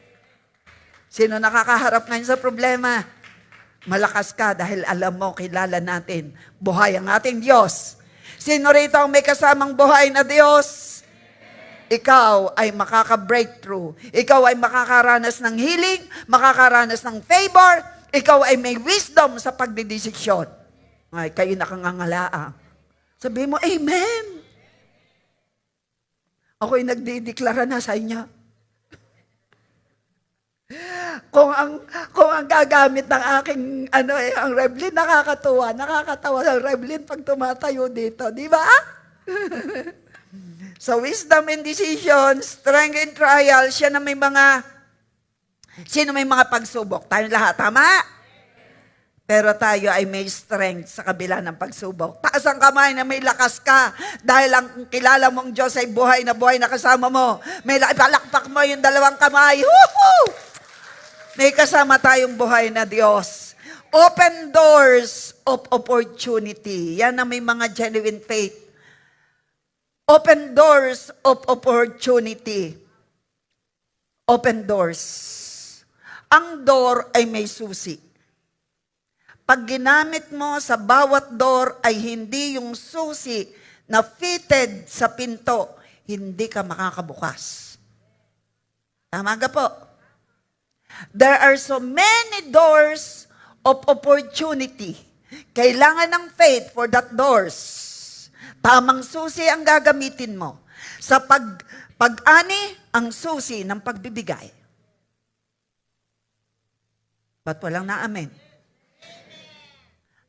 Sino nakakaharap ngayon sa problema? Malakas ka dahil alam mo, kilala natin, buhay ang ating Diyos. Sino rito ang may kasamang buhay na Diyos? Ikaw ay makaka-breakthrough. Ikaw ay makakaranas ng healing, makakaranas ng favor, ikaw ay may wisdom sa pagdidesisyon. Ay, kayo nakangangalaang. Sabihin mo, Amen! Ako'y nagdideklara na sa inyo. Kung ang gagamit ng aking ang Revlin, nakakatawa ang Revlin pag tumatayo dito, di ba? So wisdom in decision, strength in trial, sino may mga pagsubok? Tayong lahat, tama? Pero tayo ay may strength sa kabila ng pagsubok. Taas ang kamay na may lakas ka dahil ang kilala mong Diyos ay buhay na kasama mo. May palakpak mo yung dalawang kamay. Woohoo! May kasama tayong buhay na Diyos. Open doors of opportunity. Yan ang may mga genuine faith. Open doors of opportunity. Open doors. Ang door ay may susi. Pag ginamit mo sa bawat door ay hindi yung susi na fitted sa pinto, hindi ka makakabukas. Tama ka po? There are so many doors of opportunity. Kailangan ng faith for that doors. Tamang susi ang gagamitin mo. Sa pag-ani, ang susi ng pagbibigay. Ba't walang na amen?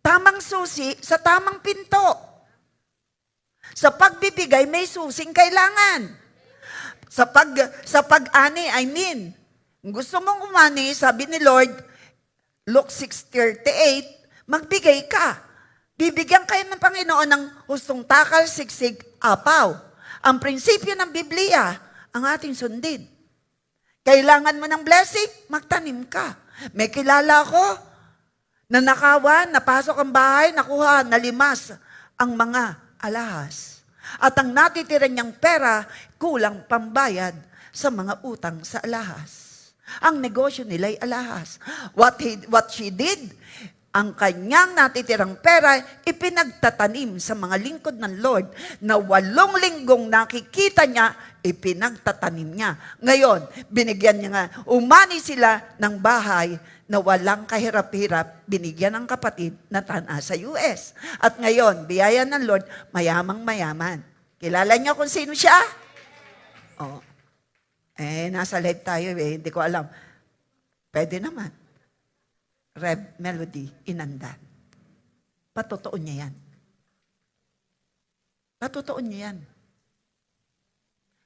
Tamang susi sa tamang pinto. Sa pagbibigay, may susing kailangan. Sa pag-ani, gusto mong umani, sabi ni Lord, Luke 6:38, magbigay ka. Bibigyan kayo ng Panginoon ng hustong takal, siksik, apaw. Ang prinsipyo ng Biblia, ang ating sundin. Kailangan mo ng blessing, magtanim ka. May kilala ko, nanakawan, napasok ang bahay, nakuha, nalimas ang mga alahas. At ang natitira niyang pera, kulang pambayad sa mga utang sa alahas. Ang negosyo nila ay alahas. What she did, ang kanyang natitirang pera, ipinagtatanim sa mga lingkod ng Lord na 8 linggong nakikita niya, ipinagtatanim niya. Ngayon, binigyan niya nga, umani sila ng bahay na walang kahirap-hirap, binigyan ng kapatid na tana sa US. At ngayon, biyaya ng Lord, mayamang-mayaman. Kilala niyo kung sino siya? Oh. Nasa live tayo hindi ko alam. Pwede naman. Rev Melody Inandan. Patotoo niya yan. Patotoo niya yan.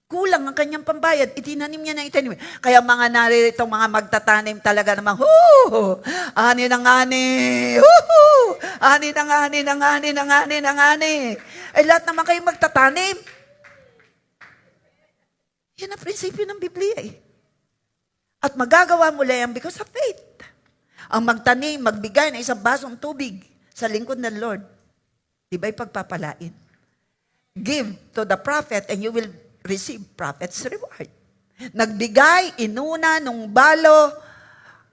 Kulang ang kanyang pambayad, itinanim niya na itanim. Kaya mga naririto, mga magtatanim talaga namang, ani ng ani, ani ng ani, ng ani, ng ani, ng ani. Eh lahat naman kayo magtatanim. Yan ang prinsipyo ng Biblia eh. At magagawa mo lang yan because of faith. Ang magtanim, magbigay ng isang basong tubig sa lingkod ng Lord, di ba'y pagpapalain? Give to the prophet and you will receive prophet's reward. Nagbigay, inuna nung balo.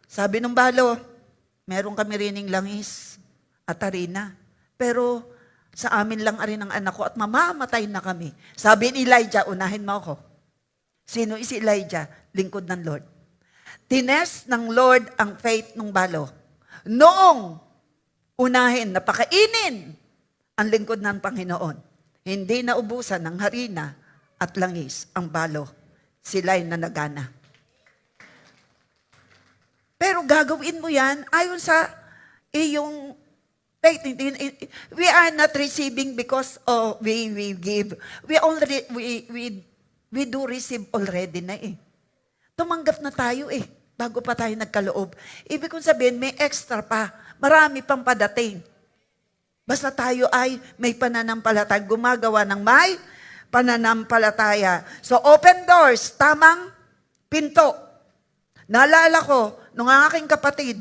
Sabi nung balo, meron kami rining langis at harina. Pero sa amin lang rin ang anak ko at mamamatay na kami. Sabi ni Elijah, unahin mo ako. Sino si Elijah? Lingkod ng Lord. Tines ng Lord ang faith ng balo. Noong unahin, napakainin ang lingkod ng Panginoon. Hindi naubusan ng harina at langis ang balo. Sila'y nanagana. Pero gagawin mo yan ayon sa iyong faith. We are not receiving because we give. We do receive already na eh. Tumanggap na tayo eh, bago pa tayo nagkaloob. Ibig kong sabihin, may extra pa. Marami pang padating. Basta tayo ay may pananampalataya, gumagawa ng may pananampalataya. So open doors, tamang pinto. Naalala ko, nung ang aking kapatid,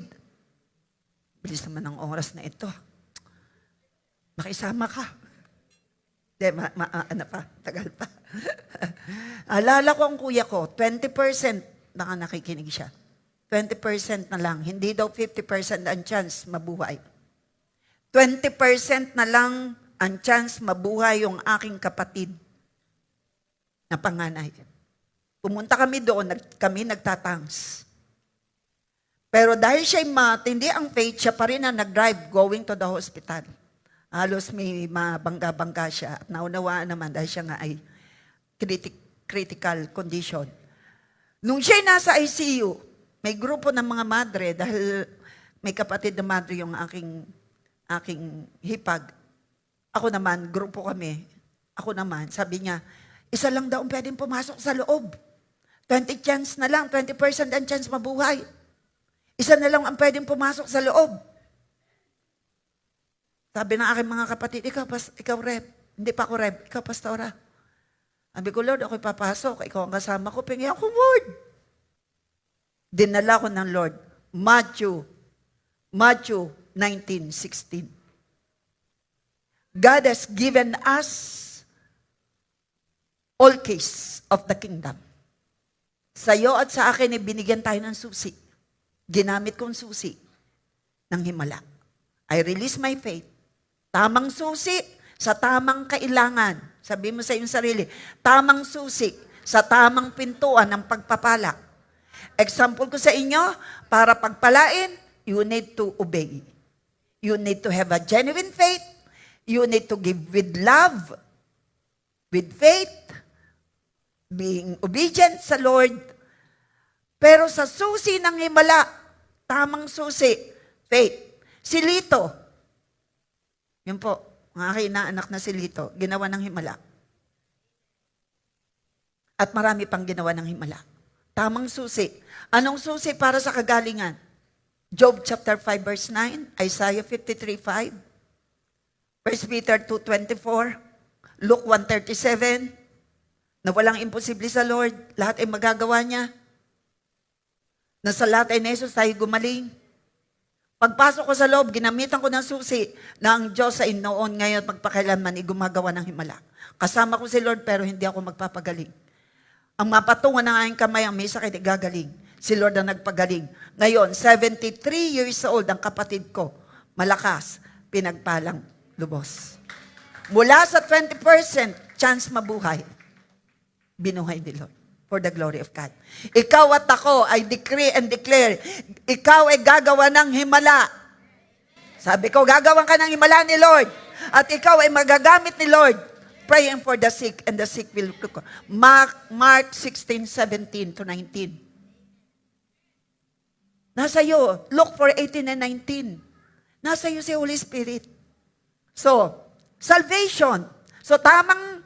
bilis naman ang oras na ito. Makisama ka. Ano pa, tagal pa. Alala ko ang kuya ko, 20% baka nakikinig siya. 20% na lang. Hindi daw 50% ang chance mabuhay. 20% na lang ang chance mabuhay yung aking kapatid na panganay. Pumunta kami doon, kami nagtatangs. Pero dahil siya'y matindi ang faith, siya pa rin ang nag-drive going to the hospital. Halos may mabangga-bangga siya. At naunawaan naman dahil siya nga ay critical condition. Nung siya'y nasa ICU, may grupo ng mga madre, dahil may kapatid na madre yung aking hipag. Ako naman, grupo kami. Ako naman, sabi niya, isa lang daw ang pwedeng pumasok sa loob. 20 chance na lang, 20% ang chance mabuhay. Isa na lang ang pwedeng pumasok sa loob. Sabi ng aking mga kapatid, ikaw Reb. Hindi pa ako Reb, ikaw Pastora. Sabi ko, Lord, ako'y papasok. Ikaw ang kasama ko. Pingi ako word. Dinala ko ng Lord. Matthew 19:16. God has given us all keys of the kingdom. Sa iyo at sa akin, binigyan tayo ng susi. Ginamit kong susi ng himala. I release my faith. Tamang susi sa tamang kailangan. Sabi mo sa iyong sarili, tamang susi sa tamang pintuan ng pagpapala. Example ko sa inyo, para pagpalain, you need to obey. You need to have a genuine faith. You need to give with love, with faith, being obedient sa Lord. Pero sa susi ng himala, tamang susi, faith. Si Lito, yun po, ang aking inaanak na si Lito, ginawa ng himala. At marami pang ginawa ng himala. Tamang susi. Anong susi para sa kagalingan? Job chapter 5 verse 9, Isaiah 53:5, 1 Peter 2:24, Luke 1:37, na walang imposible sa Lord, lahat ay magagawa niya. Na sa lahat ay ni Jesus tayo gumaling. Pagpasok ko sa loob, ginamitan ko ng susi na ang Diyos ay noon, ngayon, magpakailanman, gumagawa ng himala. Kasama ko si Lord pero hindi ako magpapagaling. Ang mapatungan ng aking kamay, ang may sakit, gagaling. Si Lord ang nagpagaling. Ngayon, 73 years old ang kapatid ko. Malakas, pinagpalang lubos. Mula sa 20% chance mabuhay, binuhay ni Lord for the glory of God. Ikaw at ako, I decree and declare, ikaw ay gagawa ng himala. Sabi ko, gagawan ka ng himala ni Lord. At ikaw ay magagamit ni Lord. Praying for the sick, and the sick will recover. Mark 16:17-19. Nasa iyo. Look for 18 and 19. Nasa iyo si Holy Spirit. So, salvation. So, tamang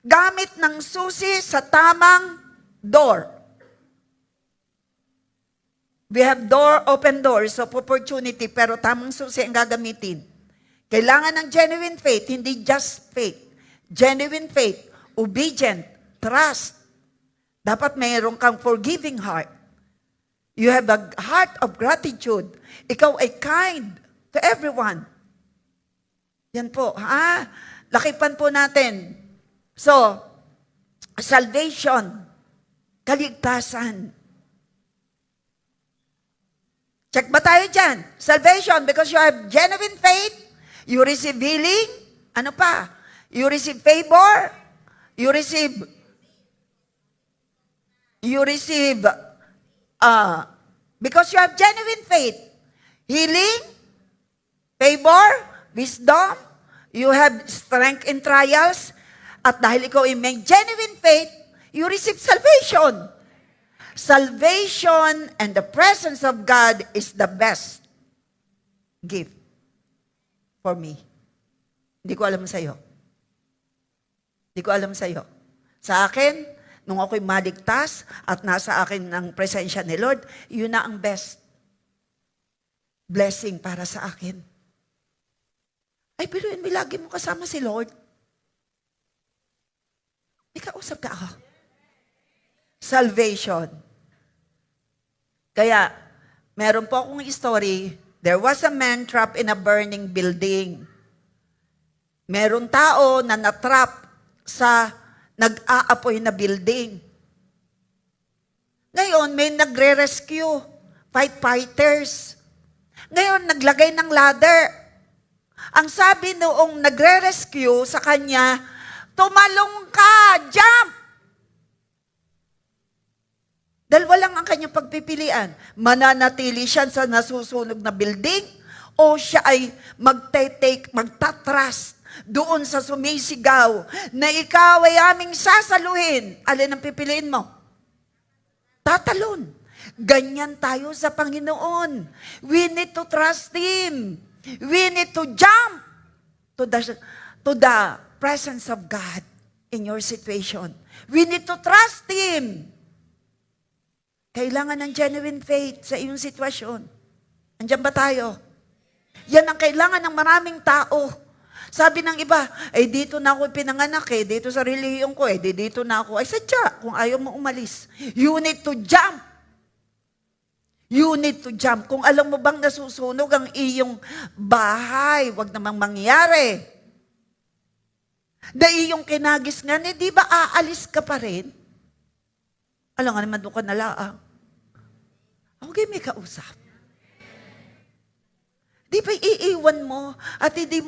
gamit ng susi sa tamang door. We have open doors of opportunity, pero tamang susi ang gagamitin. Kailangan ng genuine faith, hindi just faith. Genuine faith, obedient, trust. Dapat mayroon kang forgiving heart. You have a heart of gratitude. Ikaw ay kind to everyone. Yan po, ha? Lakipan po natin. So, salvation, kaligtasan. Check ba tayo dyan? Salvation, because you have genuine faith, you receive healing, ano pa? You receive favor, you receive, because you have genuine faith, healing, favor, wisdom, you have strength in trials, at dahil ikaw ay may genuine faith, you receive salvation. Salvation and the presence of God is the best gift for me. Hindi ko alam sa'yo. Hindi ko alam sa'yo. Sa akin, nung ako'y maligtas at nasa akin ang presensya ni Lord, yun na ang best blessing para sa akin. Ay, biruin mo, lagi mo kasama si Lord. May kausap ka ako. Salvation. Kaya, meron po akong story. There was a man trapped in a burning building. Meron tao na natrap sa nag-aapoy na building. Ngayon, may nagre-rescue, firefighters. Ngayon, naglagay ng ladder. Ang sabi noong nagre-rescue sa kanya, tumalong ka, jump! Dalawa lang ang kanyang pagpipilian. Mananatili siya sa nasusunog na building o siya ay magtatrust doon sa sumisigaw na ikaw ay aming sasaluhin. Alin ang pipiliin mo? Tatalon. Ganyan tayo sa Panginoon. We need to trust Him. We need to jump to the presence of God in your situation. We need to trust Him. Kailangan ng genuine faith sa iyong sitwasyon. Andiyan ba tayo? Yan ang kailangan ng maraming tao. Sabi ng iba, ay dito na ako pinanganak dito sa relihiyon ko dito na ako. Ay sadya, kung ayaw mo umalis. You need to jump. You need to jump. Kung alam mo bang nasusunog ang iyong bahay, wag namang mangyari. Da iyong kinagis nga, di ba aalis ka pa rin? Alam nga naman doon ka nalaang. Okay, may kausap. Di ba iiwan mo at hindi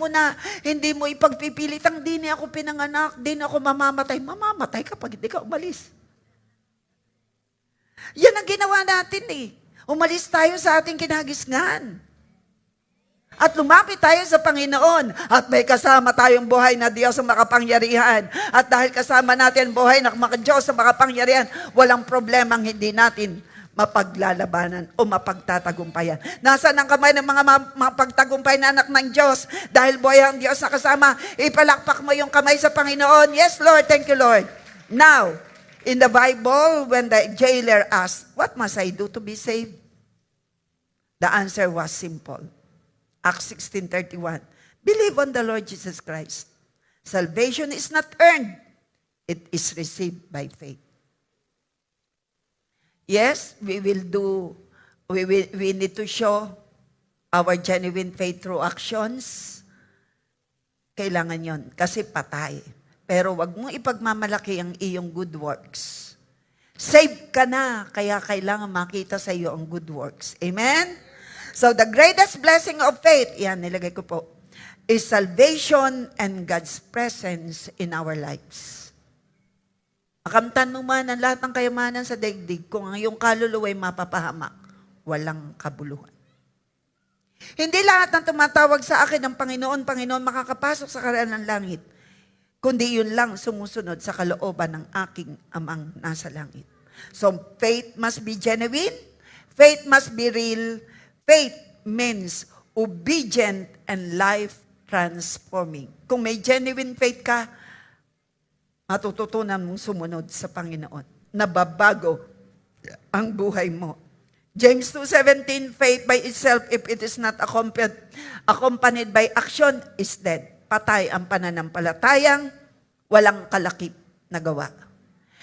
mo ipagpipilit ang di na ako pinanganak, di na ako mamamatay. Mamamatay ka pag hindi ka umalis. Yan ang ginawa natin Umalis tayo sa ating kinagisnan. At lumapit tayo sa Panginoon. At may kasama tayong buhay na Diyos sa makapangyarihan. At dahil kasama natin buhay na Diyos sa makapangyarihan, walang problemang hindi natin mapaglalabanan o mapagtatagumpayan. Nasaan ang kamay ng mga mapagtagumpay na anak ng Diyos? Dahil buhay ang Diyos na kasama, ipalakpak mo yung kamay sa Panginoon. Yes, Lord. Thank you, Lord. Now, in the Bible, when the jailer asked, what must I do to be saved? The answer was simple. Acts 16:31. Believe on the Lord Jesus Christ. Salvation is not earned. It is received by faith. Yes, we need to show our genuine faith through actions. Kailangan yon kasi patay. Pero wag mong ipagmamalaki ang iyong good works. Saved ka na, kaya kailangan makita sa iyo ang good works. Amen? So the greatest blessing of faith, yan, nilagay ko po, is salvation and God's presence in our lives. Makamtan mo man ang lahat ng kayamanan sa daigdig kung ang iyong kaluluwa ay mapapahamak, walang kabuluhan. Hindi lahat ng tumatawag sa akin ng Panginoon, makakapasok sa karaan ng langit, kundi yun lang sumusunod sa kalooban ng aking amang nasa langit. So faith must be genuine, faith must be real, faith means obedient and life-transforming. Kung may genuine faith ka, matututunan mong sumunod sa Panginoon. Nababago ang buhay mo. James 2:17, faith by itself, if it is not accompanied by action, is dead. Patay ang pananampalatayang walang kalakip na gawa.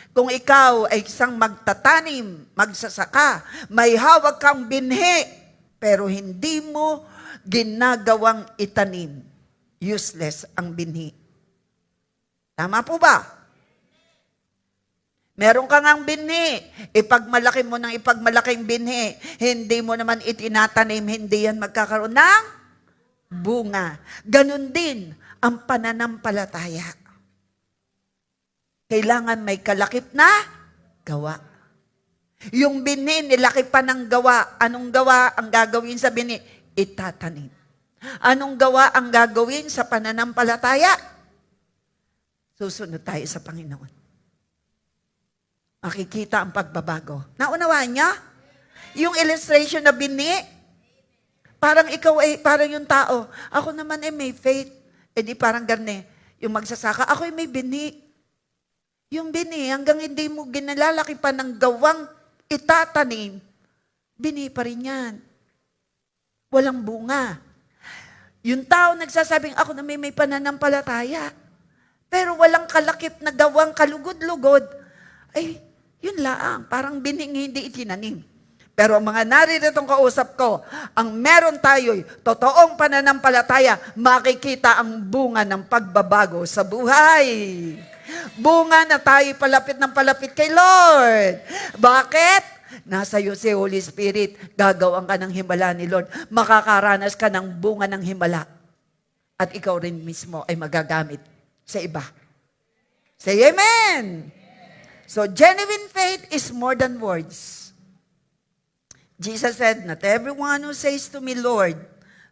Kung ikaw ay isang magtatanim, magsasaka, may hawak kang binhi, pero hindi mo ginagawang itanim, useless ang binhi. Tama po ba? Meron ka ngang binhi, ipagmalaki mo ng ipagmalaking binhi, hindi mo naman itinatanim, hindi yan magkakaroon ng bunga. Ganon din ang pananampalataya. Kailangan may kalakip na gawa. Yung binhi, nilaki pa ng gawa. Anong gawa ang gagawin sa binhi? Itatanim. Anong gawa ang gagawin sa pananampalataya? Susunod tayo sa Panginoon. Makikita ang pagbabago. Naunawaan niya? Yung illustration na binhi, parang ikaw parang yung tao. Ako naman may faith. Di parang garne. Yung magsasaka, ako may binhi. Yung binhi, hanggang hindi mo ginalalaki pa ng gawang itatanim, binhi pa rin yan. Walang bunga. Yung tao nagsasabing, ako na may pananampalataya, pero walang kalakip na gawang kalugod-lugod, ay, yun lang, parang binhi hindi itinanim. Pero ang mga naririto'ng kausap ko, ang meron tayo'y totoong pananampalataya, makikita ang bunga ng pagbabago sa buhay. Bunga na tayo palapit ng palapit kay Lord. Bakit? Nasa iyo si Holy Spirit. Gagawan ka ng himala ni Lord. Makakaranas ka ng bunga ng himala. At ikaw rin mismo ay magagamit sa iba. Say amen! So, genuine faith is more than words. Jesus said, not everyone who says to me, Lord,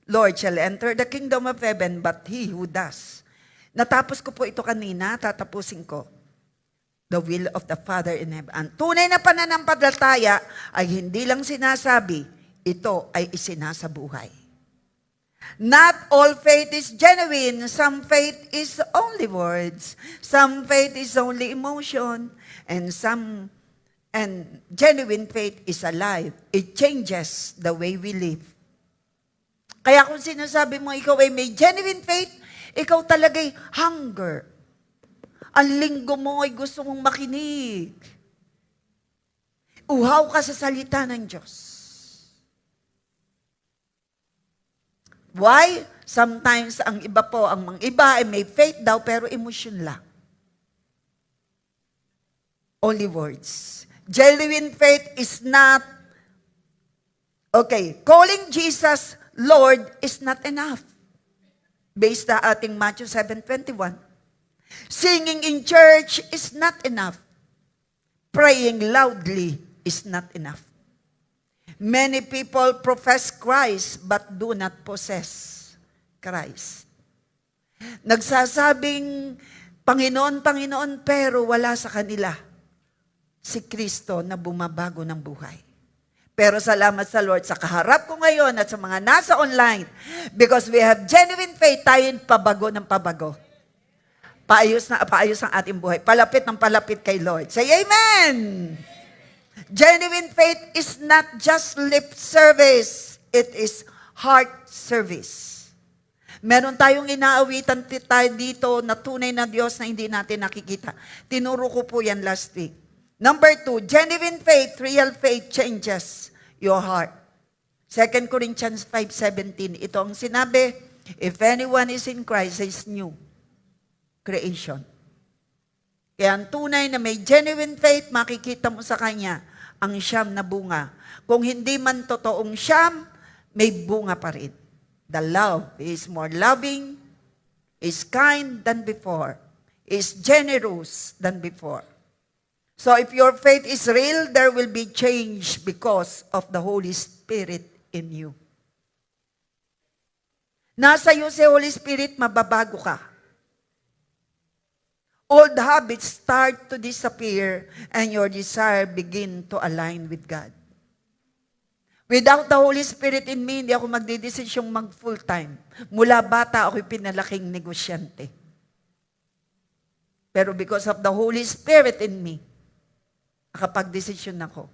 Lord, shall enter the kingdom of heaven, but he who does. Natapos ko po ito kanina, tatapusin ko. The will of the Father in heaven. Ang tunay na pananampalataya ay hindi lang sinasabi, ito ay isinasabuhay. Not all faith is genuine. Some faith is only words. Some faith is only emotion. And genuine faith is alive. It changes the way we live. Kaya kung sinasabi mo ikaw ay may genuine faith, ikaw talaga'y hunger. Ang linggo mo ay gusto mong makinig. Uhaw ka sa salita ng Diyos. Why? Sometimes ang iba po, ang mga iba ay may faith daw pero emotion lang. Only words. Genuine faith is not, calling Jesus Lord is not enough. Based sa ating Matthew 7:21. Singing in church is not enough. Praying loudly is not enough. Many people profess Christ but do not possess Christ. Nagsasabing, Panginoon, Panginoon, pero wala sa kanila si Kristo na bumabago ng buhay. Pero salamat sa Lord sa kaharap ko ngayon at sa mga nasa online, because we have genuine faith, tayo'y pabago ng pabago. Paayos na paayos ang ating buhay. Palapit ng palapit kay Lord. Say amen! Genuine faith is not just lip service. It is heart service. Meron tayong inaawitan tayo dito na tunay na Diyos na hindi natin nakikita. Tinuro ko po yan last week. Number 2, genuine faith, real faith changes your heart. 2 Corinthians 5:17, ito ang sinabi, if anyone is in Christ, is new creation. Kaya ang tunay na may genuine faith, makikita mo sa kanya ang siyam na bunga. Kung hindi man totoong siyam, may bunga pa rin. The love is more loving, is kind than before, is generous than before. So if your faith is real, there will be change because of the Holy Spirit in you. Nasa iyo si Holy Spirit, mababago ka. Old habits start to disappear and your desire begin to align with God. Without the Holy Spirit in me, hindi ako magdidesisyong mag-full-time. Mula bata, ako'y pinalaking negosyante. Pero because of the Holy Spirit in me, nakapag-desisyon ako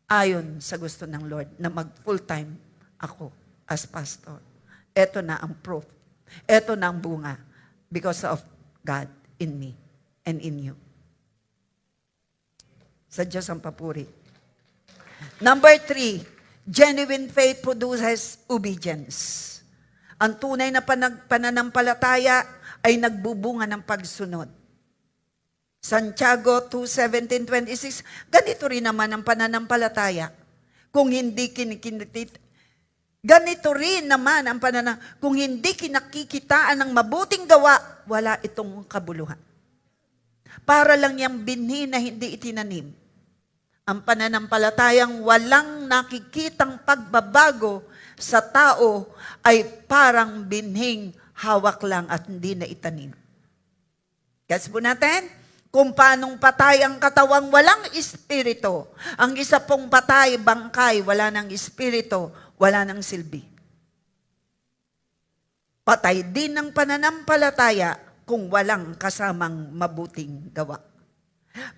ayon sa gusto ng Lord na mag-full-time ako as pastor. Ito na ang proof. Ito na ang bunga because of God in me and in you. Sa Diyos ang papuri. Number 3, genuine faith produces obedience. Ang tunay na pananampalataya ay nagbubunga ng pagsunod. Santiago 2:17-26, ganito rin naman ang pananampalataya. Kung hindi kung hindi kinakikitaan ng mabuting gawa, wala itong kabuluhan. Para lang yung binhi na hindi itinanim. Ang pananampalatayang walang nakikitang pagbabago sa tao ay parang binhing hawak lang at hindi na itanim. Gets po natin? Kung paanong patay ang katawang walang espiritu. Ang isa pong patay, bangkay, wala ng espiritu, wala ng silbi. Patay din ang pananampalataya kung walang kasamang mabuting gawa.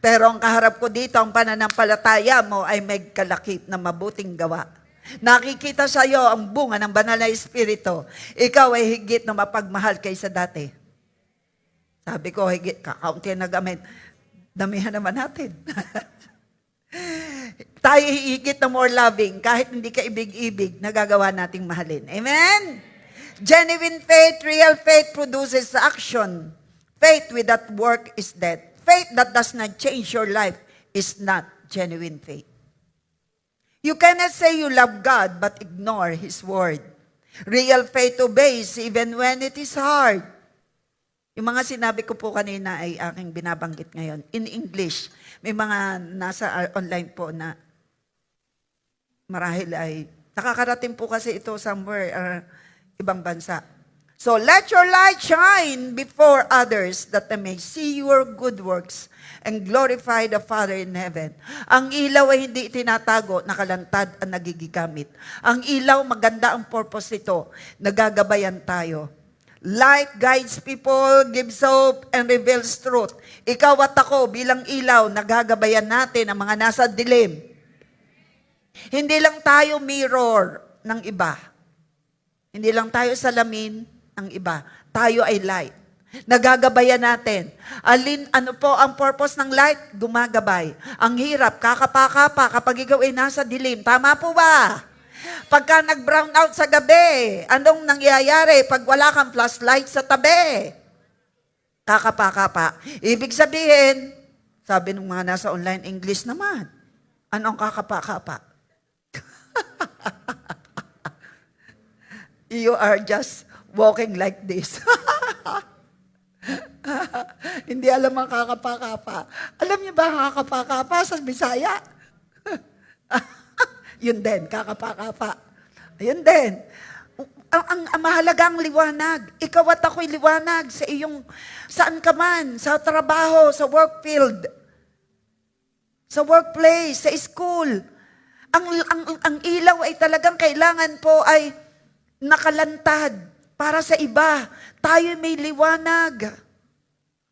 Pero ang kaharap ko dito, ang pananampalataya mo ay may kalakip na mabuting gawa. Nakikita sa iyo ang bunga ng banal na espiritu. Ikaw ay higit na mapagmahal kaysa dati. Sabi ko, higit, kakaunti na gamit. Damihan naman natin. Tayo higit na more loving. Kahit hindi ka ibig-ibig, nagagawa nating mahalin. Amen? Genuine faith, real faith produces action. Faith without work is dead. Faith that does not change your life is not genuine faith. You cannot say you love God but ignore His word. Real faith obeys even when it is hard. Yung mga sinabi ko po kanina ay aking binabanggit ngayon. In English, may mga nasa online po na marahil ay nakakarating po kasi ito somewhere ibang bansa. So, let your light shine before others that they may see your good works and glorify the Father in heaven. Ang ilaw ay hindi itinatago, nakalantad ang nagigigamit. Ang ilaw, maganda ang purpose nito. Nagagabayan tayo. Light guides people, gives hope, and reveals truth. Ikaw at ako bilang ilaw, nagagabayan natin ang mga nasa dilim. Hindi lang tayo mirror ng iba. Hindi lang tayo salamin ang iba. Tayo ay light. Nagagabayan natin. Ano po ang purpose ng light? Gumagabay. Ang hirap, kakapa-kapa kapag ikaw ay nasa dilim. Tama po ba? Pagka nag-brown out sa gabi, anong nangyayari pag wala kang flashlight sa tabi? Kakapa-kapa. Ibig sabihin, sabi ng mga nasa online English naman, anong kakapa-kapa? You are just walking like this. Hindi alam ang kakapa-kapa. Alam niyo ba ang kakapa-kapa sa Bisaya? Yun din, kakapa-kapa. Yun din. Ang mahalaga ang liwanag. Ikaw at ako'y liwanag sa iyong, saan ka man, sa trabaho, sa work field, sa workplace, sa school. Ang ilaw ay talagang kailangan po ay nakalantad para sa iba. Tayo may liwanag.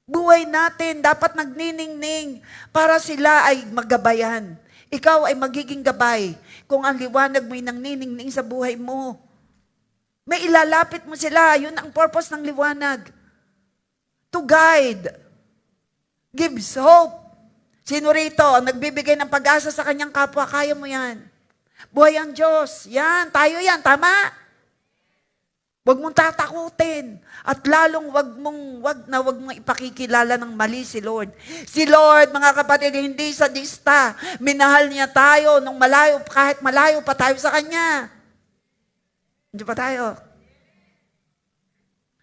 Buhay natin dapat nagniningning para sila ay magabayan. Ikaw ay magiging gabay kung ang liwanag mo'y nangniningning sa buhay mo. May ilalapit mo sila. Yun ang purpose ng liwanag. To guide. Gives hope. Sino rito ang nagbibigay ng pag-asa sa kanyang kapwa? Kaya mo yan. Buhay ang Diyos. Yan, tayo yan. Tama? Huwag mong tatakutin. At lalong wag mong ipakikilala ng mali si Lord. Si Lord, mga kapatid, hindi sadista. Minahal niya tayo nung malayo, kahit malayo pa tayo sa Kanya. Hindi pa tayo.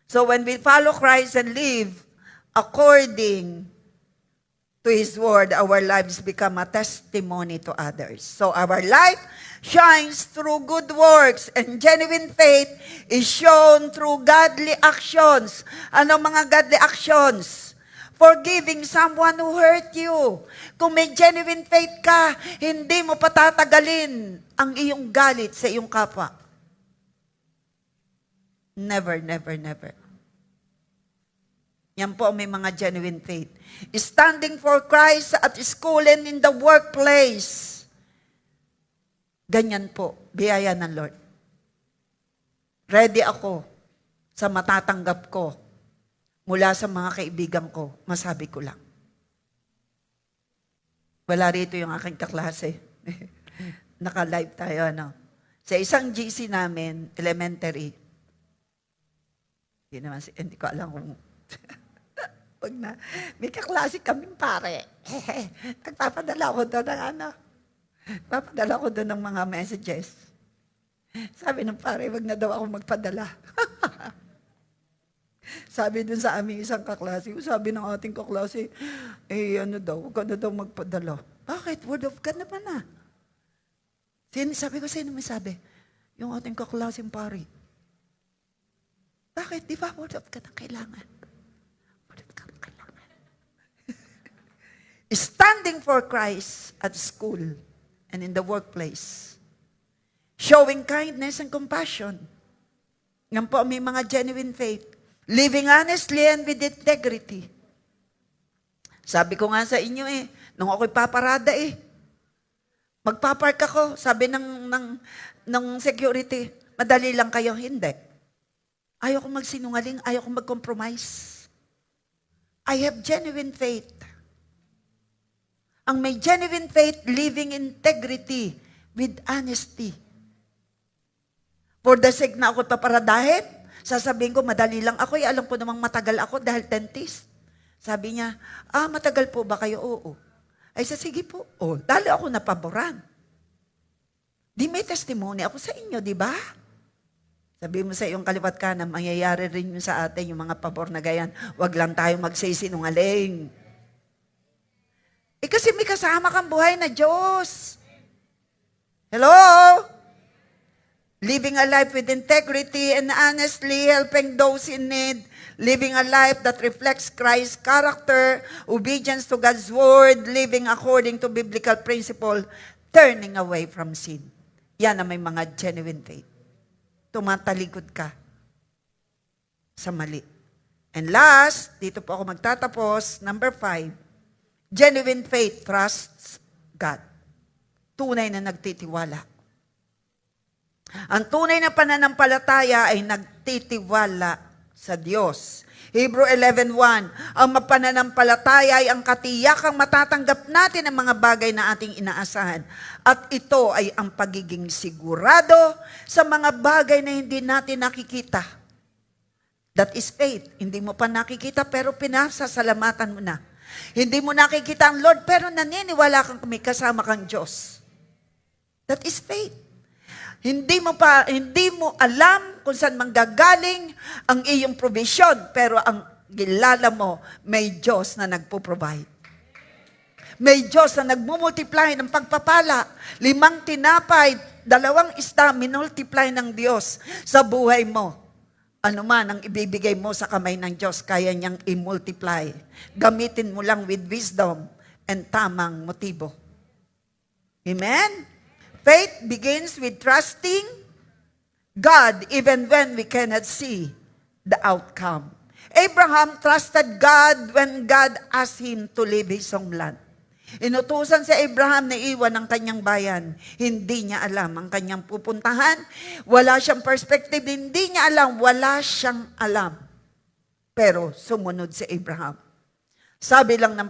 So when we follow Christ and live according to His Word, our lives become a testimony to others. So our life shines through good works, and genuine faith is shown through godly actions. Ano mga godly actions? Forgiving someone who hurt you. Kung may genuine faith ka, hindi mo patatagalin ang iyong galit sa iyong kapwa. Never, never, never. Yan po may mga genuine faith. Standing for Christ at school and in the workplace. Ganyan po, biyaya ng Lord. Ready ako sa matatanggap ko mula sa mga kaibigan ko. Masabi ko lang. Wala rito yung aking kaklase. Naka-live tayo, ano. Sa isang GC namin, elementary. Hindi ko alam kung... Wag na. May kaklase kaming pare. Nagpapadala ko doon ng ano. Papadala ko doon ng mga messages. Sabi ng pare, wag na daw ako magpadala. Sabi dun sa aming isang kaklase, sabi ng ating kaklase, wag ka na daw magpadala. Bakit? Word of God naman na. Sabi ko, sino may sabi? Yung ating kaklaseng pare. Bakit? Di ba word of God ang kailangan? Word of God ang kailangan. Standing for Christ at school and in the workplace. Showing kindness and compassion. Yan po may mga genuine faith. Living honestly and with integrity. Sabi ko nga sa inyo nung ako'y paparada magpapark ako, sabi ng security, madali lang kayo, hindi. Ayaw kong magsinungaling, ayaw kong mag-compromise. I have genuine faith. Ang may genuine faith, living integrity with honesty. For the sake na ako paparadahin, sasabihin ko, madali lang ako. Alam ko namang matagal ako dahil dentist. Sabi niya, matagal po ba kayo? Oo. Ay, sige po. Lalo ako napaboran. Di may testimony ako sa inyo, di ba? Sabi mo sa iyong kaliwat kanan, mangyayari rin yun sa atin, yung mga pabor na gayan. Huwag lang tayo magsisinungaling. Kasi may kasama kang buhay na Diyos. Hello? Living a life with integrity and honestly helping those in need. Living a life that reflects Christ's character, obedience to God's word, living according to biblical principle, turning away from sin. Yan ang may mga genuine faith. Tumatalikod ka sa mali. And last, dito po ako magtatapos, number 5, genuine faith trusts God. Tunay na nagtitiwala. Ang tunay na pananampalataya ay nagtitiwala sa Diyos. Hebrew 11:1, ang pananampalataya ay ang katiyakang matatanggap natin ang mga bagay na ating inaasahan. At ito ay ang pagiging sigurado sa mga bagay na hindi natin nakikita. That is faith. Hindi mo pa nakikita pero pinasasalamatan mo na. Hindi mo nakikita ang Lord pero naniniwala kang may kasama kang Diyos. That is faith. Hindi mo alam kung saan manggagaling ang iyong provision, pero ang gilala mo, may Diyos na nagpo-provide. May Diyos na nagmumultiply ng pagpapala. 5 tinapay, 2 isda, minultiply ng Diyos sa buhay mo. Ano man ang ibibigay mo sa kamay ng Diyos, kaya niyang i-multiply. Gamitin mo lang with wisdom and tamang motibo. Amen? Faith begins with trusting God even when we cannot see the outcome. Abraham trusted God when God asked him to leave his homeland. Inutusan si Abraham na iwan ang kanyang bayan. Hindi niya alam ang kanyang pupuntahan. Wala siyang perspective. Hindi niya alam. Wala siyang alam. Pero sumunod si Abraham. Sabi ng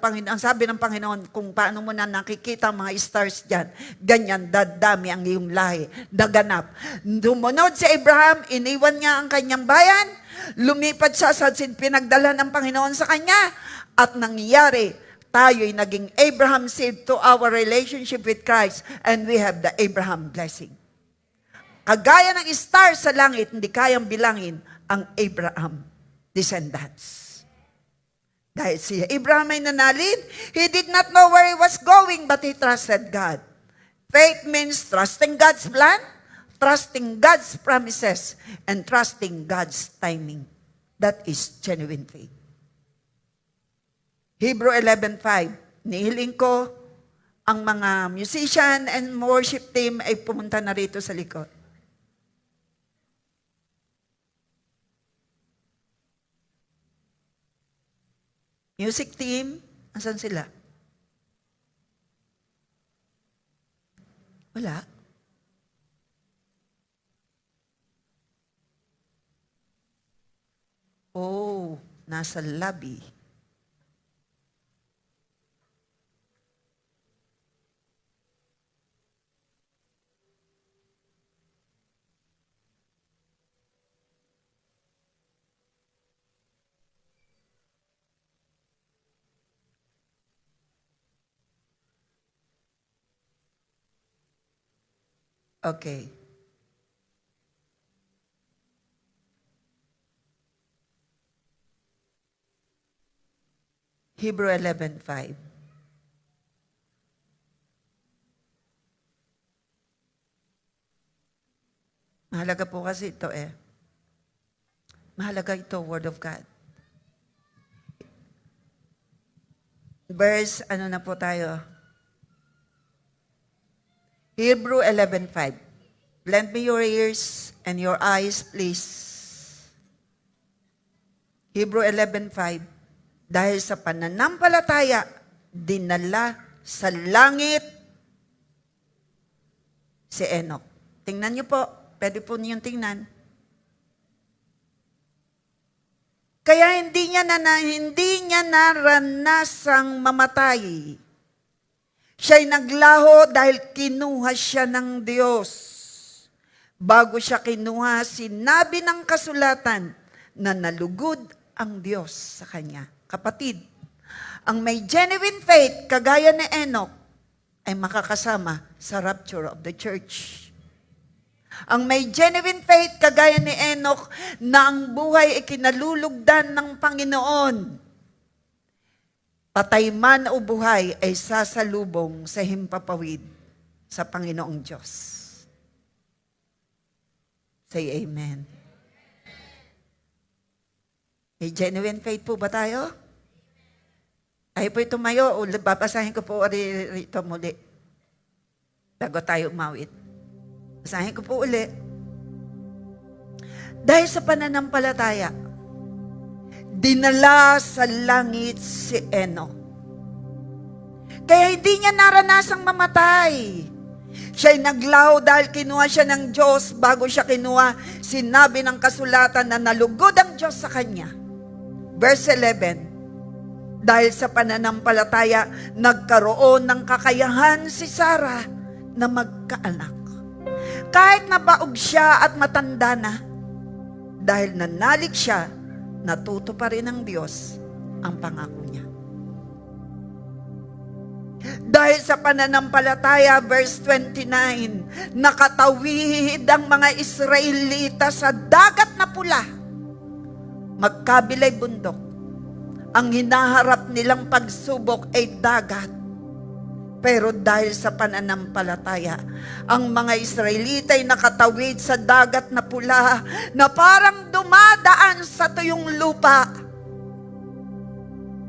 Panginoon, kung paano mo na nakikita ang mga stars dyan, ganyan, dadami ang iyong lahi, daganap. Dumunod si Abraham, iniwan niya ang kanyang bayan, lumipat siya sa pinagdala ng Panginoon sa kanya, at nangyari, tayo'y naging Abraham seed to our relationship with Christ, and we have the Abraham blessing. Kagaya ng stars sa langit, hindi kayang bilangin ang Abraham descendants. Dahil si Abraham ay nanalin, he did not know where he was going, but he trusted God. Faith means trusting God's plan, trusting God's promises, and trusting God's timing. That is genuine faith. Hebrew 11:5, nihiling ko ang mga musician and worship team ay pumunta na rito sa likod. Music team, asan sila? Wala. Oh, nasa lobby. Okay. Hebrew 11:5. Mahalaga po kasi ito eh. Mahalaga ito, Word of God. Verse, ano na po tayo? Hebrew 11:5. Lend me your ears and your eyes, please. Hebrew 11:5. Dahil sa pananampalataya, dinala sa langit si Enoch. Tingnan niyo po. Pwede po niyong tingnan. Kaya hindi niya naranasang mamatay. Siya'y naglaho dahil kinuha siya ng Diyos. Bago siya kinuha, sinabi ng kasulatan na nalugod ang Diyos sa kanya. Kapatid, ang may genuine faith, kagaya ni Enoch, ay makakasama sa rapture of the church. Ang may genuine faith, kagaya ni Enoch, na ang buhay ay kinalulugdan ng Panginoon. Patay man o buhay ay sasalubong sa himpapawid sa Panginoong Diyos. Say amen. May genuine faith po ba tayo? Ay po tumayo, babasahin ko po rito muli. Bago tayo umawit. Basahin ko po uli. Dahil sa pananampalataya, dinala sa langit si Enoch. Kaya hindi niya naranasang mamatay. Siya'y naglaho dahil kinuha siya ng Diyos. Bago siya kinuha, sinabi ng kasulatan na nalugod ang Diyos sa kanya. Verse 11, dahil sa pananampalataya, nagkaroon ng kakayahan si Sarah na magkaanak. Kahit nabaog siya at matanda na, dahil nanalig siya, natuto pa rin ng Diyos ang pangako niya. Dahil sa pananampalataya, verse 29, nakatawid ang mga Israelita sa dagat na pula, magkabilay bundok. Ang hinaharap nilang pagsubok ay dagat. Pero dahil sa pananampalataya, ang mga Israelita ay nakatawid sa dagat na pula na parang dumadaan sa tuyong lupa.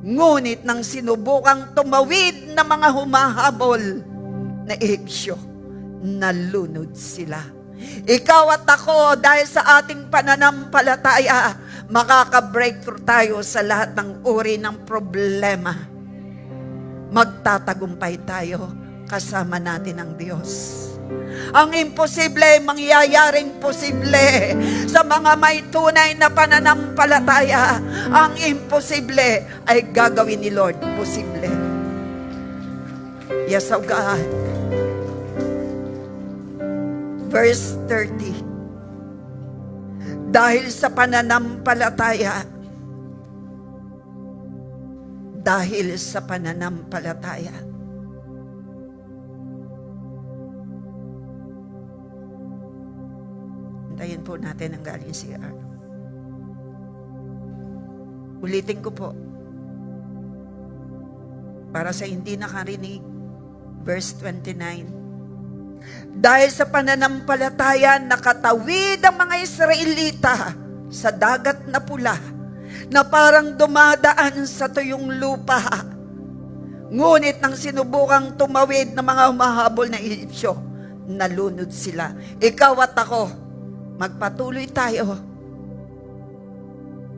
Ngunit nang sinubukang tumawid na mga humahabol na Ehipsyo, nalunod sila. Ikaw at ako, dahil sa ating pananampalataya, makaka-breakthrough tayo sa lahat ng uri ng problema. Magtatagumpay tayo kasama natin ang Diyos. Ang imposible, mangyayaring posible sa mga may tunay na pananampalataya. Ang imposible ay gagawin ni Lord posible. Yes, oh God. Verse 30. Dahil sa pananampalataya, hintayin po natin ang galing CR. Ulitin ko po, para sa hindi nakarinig, verse 29. Dahil sa pananampalataya, nakatawid ang mga Israelita sa dagat na pula, na parang dumadaan sa tuyong lupa. Ngunit nang sinubukang tumawid ng mga humahabol na Ehipsyo, nalunod sila. Ikaw at ako, magpatuloy tayo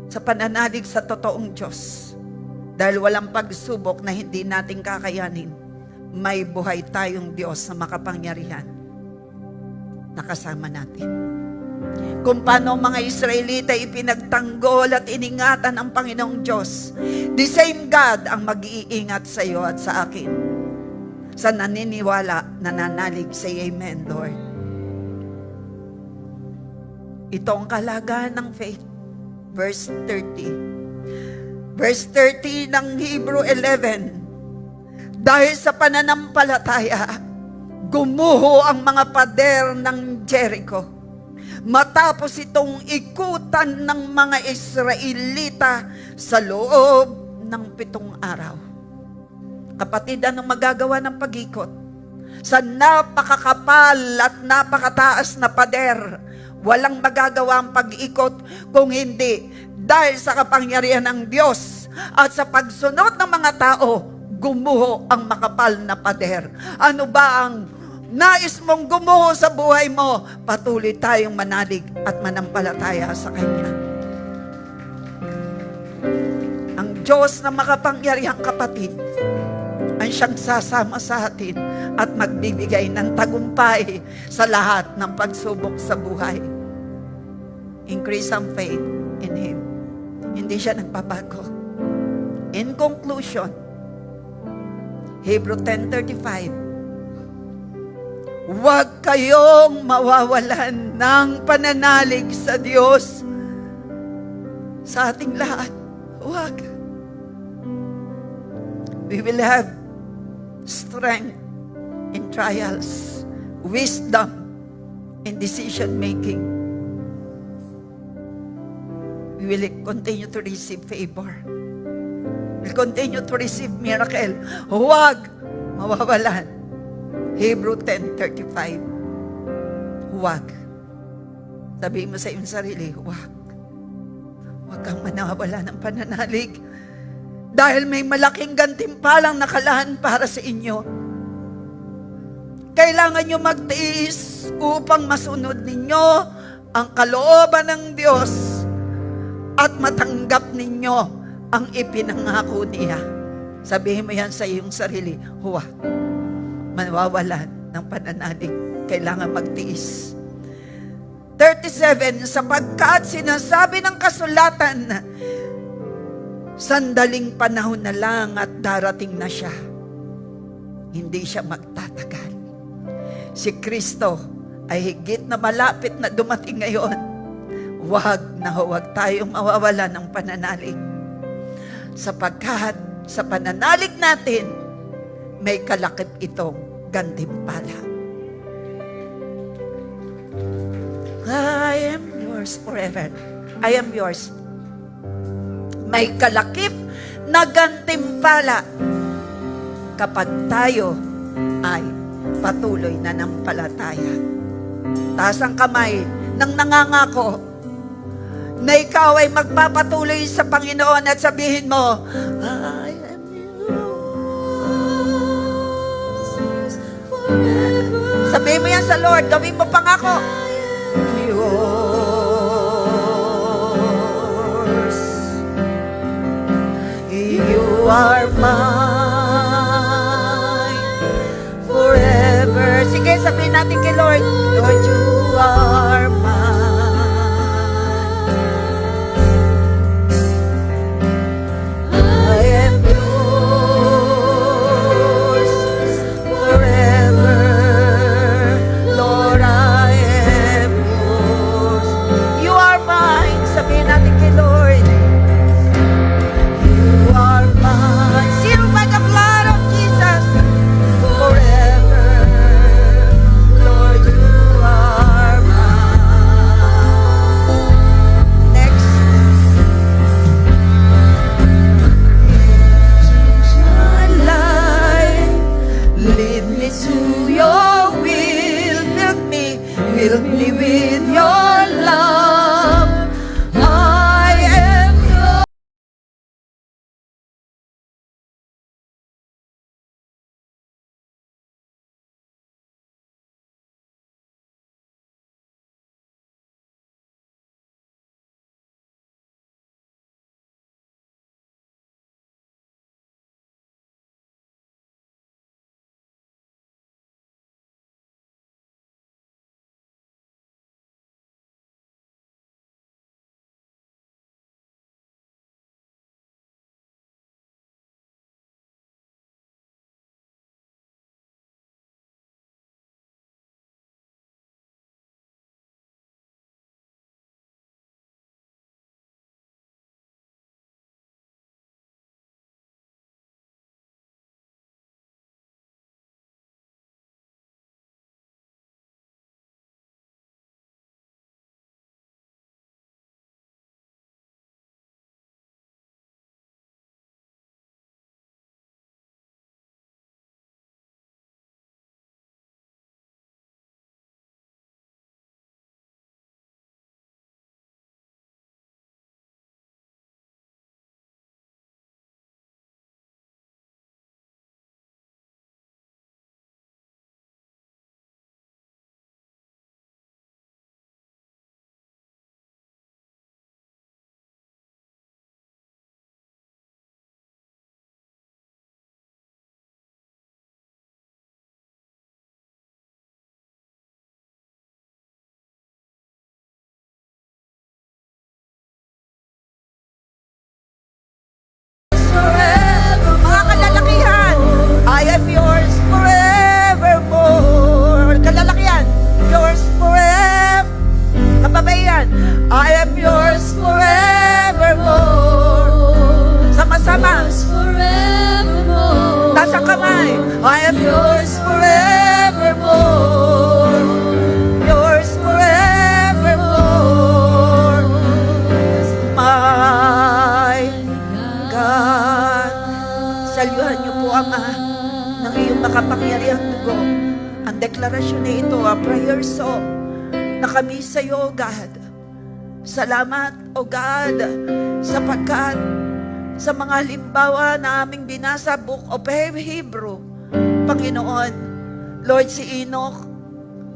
sa pananalig sa totoong Diyos. Dahil walang pagsubok na hindi natin kakayanin. May buhay tayong Diyos na makapangyarihan na kasama natin. Kung paano mga Israelita ipinagtanggol at iningatan ang Panginoong Diyos, the same God ang mag-iingat sa iyo at sa akin. Sa naniniwala, nananalig, say Amen, Lord. Ito ang kalagahan ng faith. Verse 30. Verse 30 ng Hebrew 11. Dahil sa pananampalataya, gumuho ang mga pader ng Jericho. Matapos itong ikutan ng mga Israelita sa loob ng 7 araw. Kapatid, anong magagawa ng pag-ikot? Sa napakakapal at napakataas na pader, walang magagawa ang pag-ikot kung hindi dahil sa kapangyarihan ng Diyos at sa pagsunod ng mga tao, gumuho ang makapal na pader. Ano ba ang nais mong gumuho sa buhay mo? Patuloy tayong manalig at manampalataya sa Kanya. Ang Diyos na makapangyarihang kapatid, ang siyang sasama sa atin at magbibigay ng tagumpay sa lahat ng pagsubok sa buhay. Increase ang faith in Him. Hindi siya nagbabago. In conclusion, Hebrew 10:35, huwag kayong mawawalan ng pananalig sa Diyos sa ating lahat. Huwag. We will have strength in trials, wisdom in decision making. We will continue to receive favor. We'll continue to receive miracle. Huwag mawawalan. Hebrew 10:35. Huwag. Sabihin mo sa iyong sarili, huwag. Huwag kang manawala ng pananalig. Dahil may malaking gantimpalang nakalaan para sa inyo. Kailangan nyo magtiis upang masunod ninyo ang kalooban ng Diyos at matanggap ninyo ang ipinangako niya. Sabihin mo yan sa iyong sarili, huwag mawawalan ng pananalig. Kailangan magtiis. 37, sapagkat sinasabi ng kasulatan, sandaling panahon na lang at darating na siya. Hindi siya magtatagal. Si Kristo ay higit na malapit na dumating ngayon. Huwag tayong mawawala ng pananalig. Sapagkat sa pananalig natin, may kalakip itong gantimpala. I am yours forever. I am yours. May kalakip na gantimpala kapag tayo ay patuloy na nampalataya. Taas ang kamay ng nangangako na ikaw ay magpapatuloy sa Panginoon at sabihin mo, I am yours forever. Sabihin mo yan sa Lord, gawin mo pangako. Yours. You are mine forever. Sige, sabihin natin kay Lord, Lord, you are mine. I am yours forever. Lord, I am yours. You are mine. Sabihin natin kay Lord, you are mine. Sealed by the blood of Jesus forever. Lord, you are mine. Next. My life, lead me to your will. Fill me with your love. I am yours. Forever. Mga kalalakihan, I am yours forevermore. Kalalakihan, yours forever. Kababaihan, I am yours forevermore. Sama-sama. Taas ang kamay. I am yours forevermore. Yours forevermore. My God. Saluhan niyo po, Ama, ng iyong makapangyarihang dugo. Ang deklarasyon na ito, a prayer song na kami sa iyo, O God. Salamat, O God, sapagkat sa mga halimbawa na aming binasa, Book of Hebrew, Panginoon, Lord, si Enoch,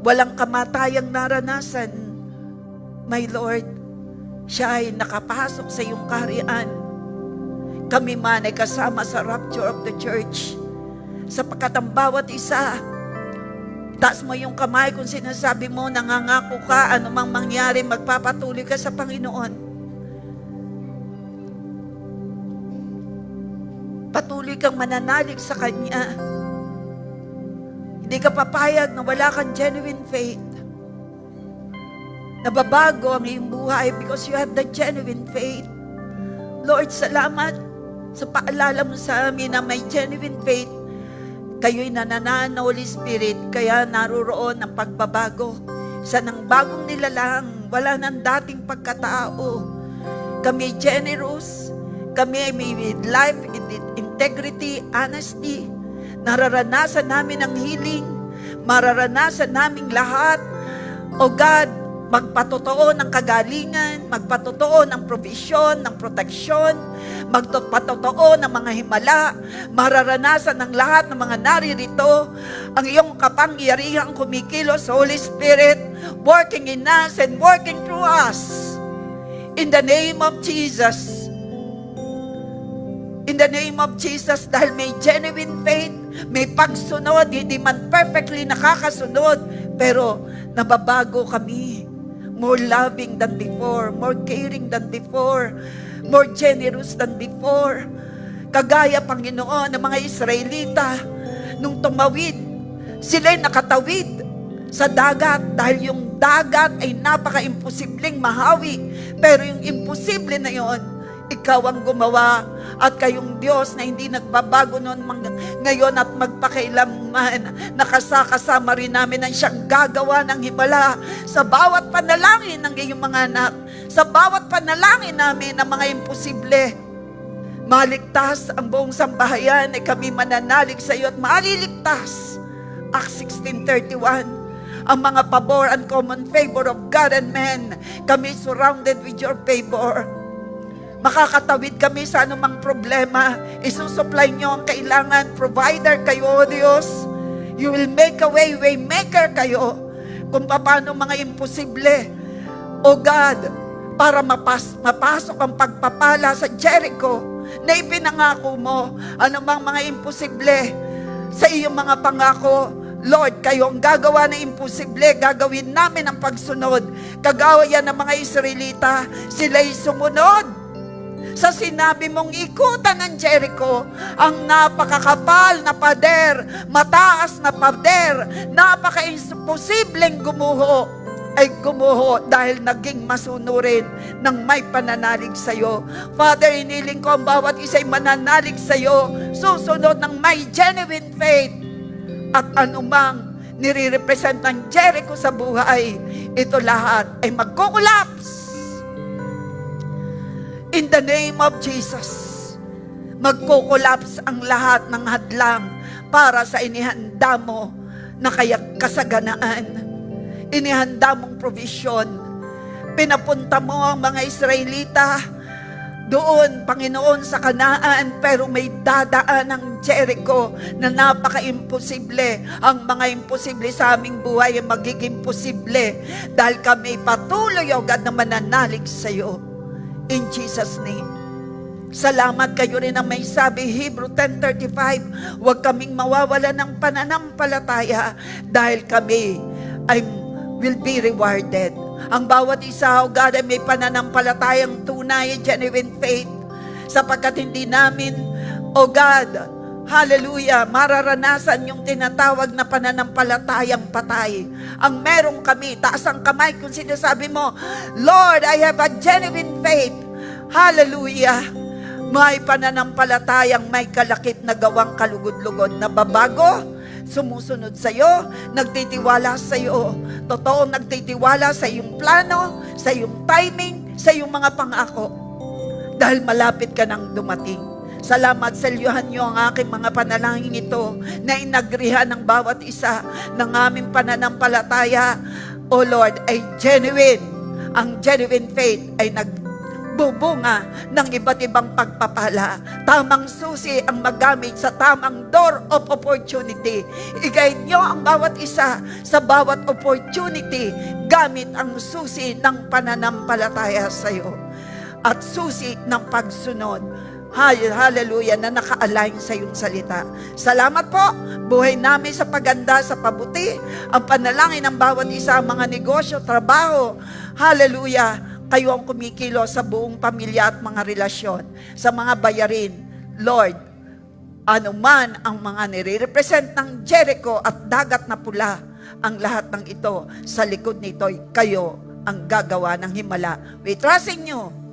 walang kamatayang naranasan. My Lord, siya ay nakapasok sa iyong kaharian. Kami man ay kasama sa rapture of the church, sapagkat ang bawat isa Taas mo yung kamay kung sinasabi mo, nangangako ka, anumang mangyari, magpapatuloy ka sa Panginoon. Patuloy kang mananalig sa Kanya. Hindi ka papayag na wala kang genuine faith. Nababago ang iyong buhay because you have the genuine faith. Lord, salamat sa paalala mo sa amin na may genuine faith. Kayo'y nananahan na Holy Spirit, kaya naroroon ang pagbabago. Sa nang bagong nilalang, wala nang dating pagkatao. Kami generous, kami may with life, integrity, honesty. Nararanasan namin ang healing, mararanasan namin lahat. O God, magpatotoo ng kagalingan, magpatotoo ng provision, ng proteksyon, magpatotoo ng mga himala, mararanasan ng lahat ng mga naririto, ang iyong kapangyarihang kumikilos, Holy Spirit, working in us and working through us. In the name of Jesus. In the name of Jesus, dahil may genuine faith, may pagsunod, hindi man perfectly nakakasunod, pero nababago kami. More loving than before, more caring than before, more generous than before. Kagaya, Panginoon, ng mga Israelita, nung tumawid, sila'y nakatawid sa dagat dahil yung dagat ay napaka-imposibleng mahawi. Pero yung imposible na yon, ikaw ang gumawa at kayong Diyos na hindi nagbabago noon ngayon at magpakailanman. Nakasakasama rin namin ang siyang gagawa ng himala sa bawat panalangin ng iyong mga anak, sa bawat panalangin namin ng mga imposible. Maligtas ang buong sambahayan ay kami mananalig sa iyo at maliligtas. Acts 16:31. Ang mga pabor and common favor of God and men, kami surrounded with your favor. Makakatawid kami sa anumang problema. Isusupply niyo ang kailangan. Provider kayo, O Diyos. You will make a way, waymaker kayo. Kung paano mga imposible, O God, para mapasok ang pagpapala sa Jericho na ipinangako mo. Anumang mga imposible sa iyong mga pangako, Lord, kayo ang gagawa na imposible, gagawin namin ang pagsunod. Kagaya ng mga Israelita, sila'y sumunod sa sinabi mong ikutan ng Jericho, ang napakakapal na pader, mataas na pader, napaka-imposibleng gumuho, ay gumuho dahil naging masunurin ng may pananalig sa iyo. Father, iniling ko ang bawat isa'y mananalig sa iyo, susunod ng may genuine faith, at anumang nire-represent ng Jericho sa buhay, ito lahat ay magkukulaps. In the name of Jesus, magkukulaps ang lahat ng hadlang para sa inihanda mo na kasaganaan. Inihanda mong provision. Pinapunta mo ang mga Israelita doon, Panginoon, sa Kanaan, pero may dadaan ng Jericho na napaka-imposible. Ang mga imposible sa aming buhay ay magiging posible dahil kami patuloy, O God, na mananalig sa iyo. In Jesus' name. Salamat. Kayo rin ang may sabi, Hebrew 10:35, huwag kaming mawawala ng pananampalataya dahil kami ay will be rewarded. Ang bawat isa, O God, ay may pananampalatayang tunay, genuine faith, sapagkat hindi namin, O God, hallelujah, mararanasan yung tinatawag na pananampalatayang patay. Ang meron kami, taas ang kamay kung sinasabi mo, Lord, I have a genuine faith. Hallelujah. May pananampalatayang may kalakip na gawang kalugod-lugod na babago, sumusunod sa iyo, nagtitiwala sa iyo, totoong nagtitiwala sa iyong plano, sa iyong timing, sa iyong mga pangako. Dahil malapit ka nang dumating. Salamat, selyuhan niyo ang aking mga panalangin ito na inagrihan ng bawat isa ng aming pananampalataya. O Lord, ay genuine. Ang genuine faith ay nagbubunga ng iba't ibang pagpapala. Tamang susi ang magamit sa tamang door of opportunity. I-guide niyo ang bawat isa sa bawat opportunity gamit ang susi ng pananampalataya sa iyo at susi ng pagsunod. Hallelujah, na naka-align sa iyong salita. Salamat po, buhay namin sa paganda, sa pabuti, ang panalangin ng bawat isa, mga negosyo, trabaho. Hallelujah, kayo ang kumikilos sa buong pamilya at mga relasyon, sa mga bayarin. Lord, ano man ang mga nire-represent ng Jericho at dagat na pula, ang lahat ng ito, sa likod nito, kayo ang gagawa ng himala. We trust in you.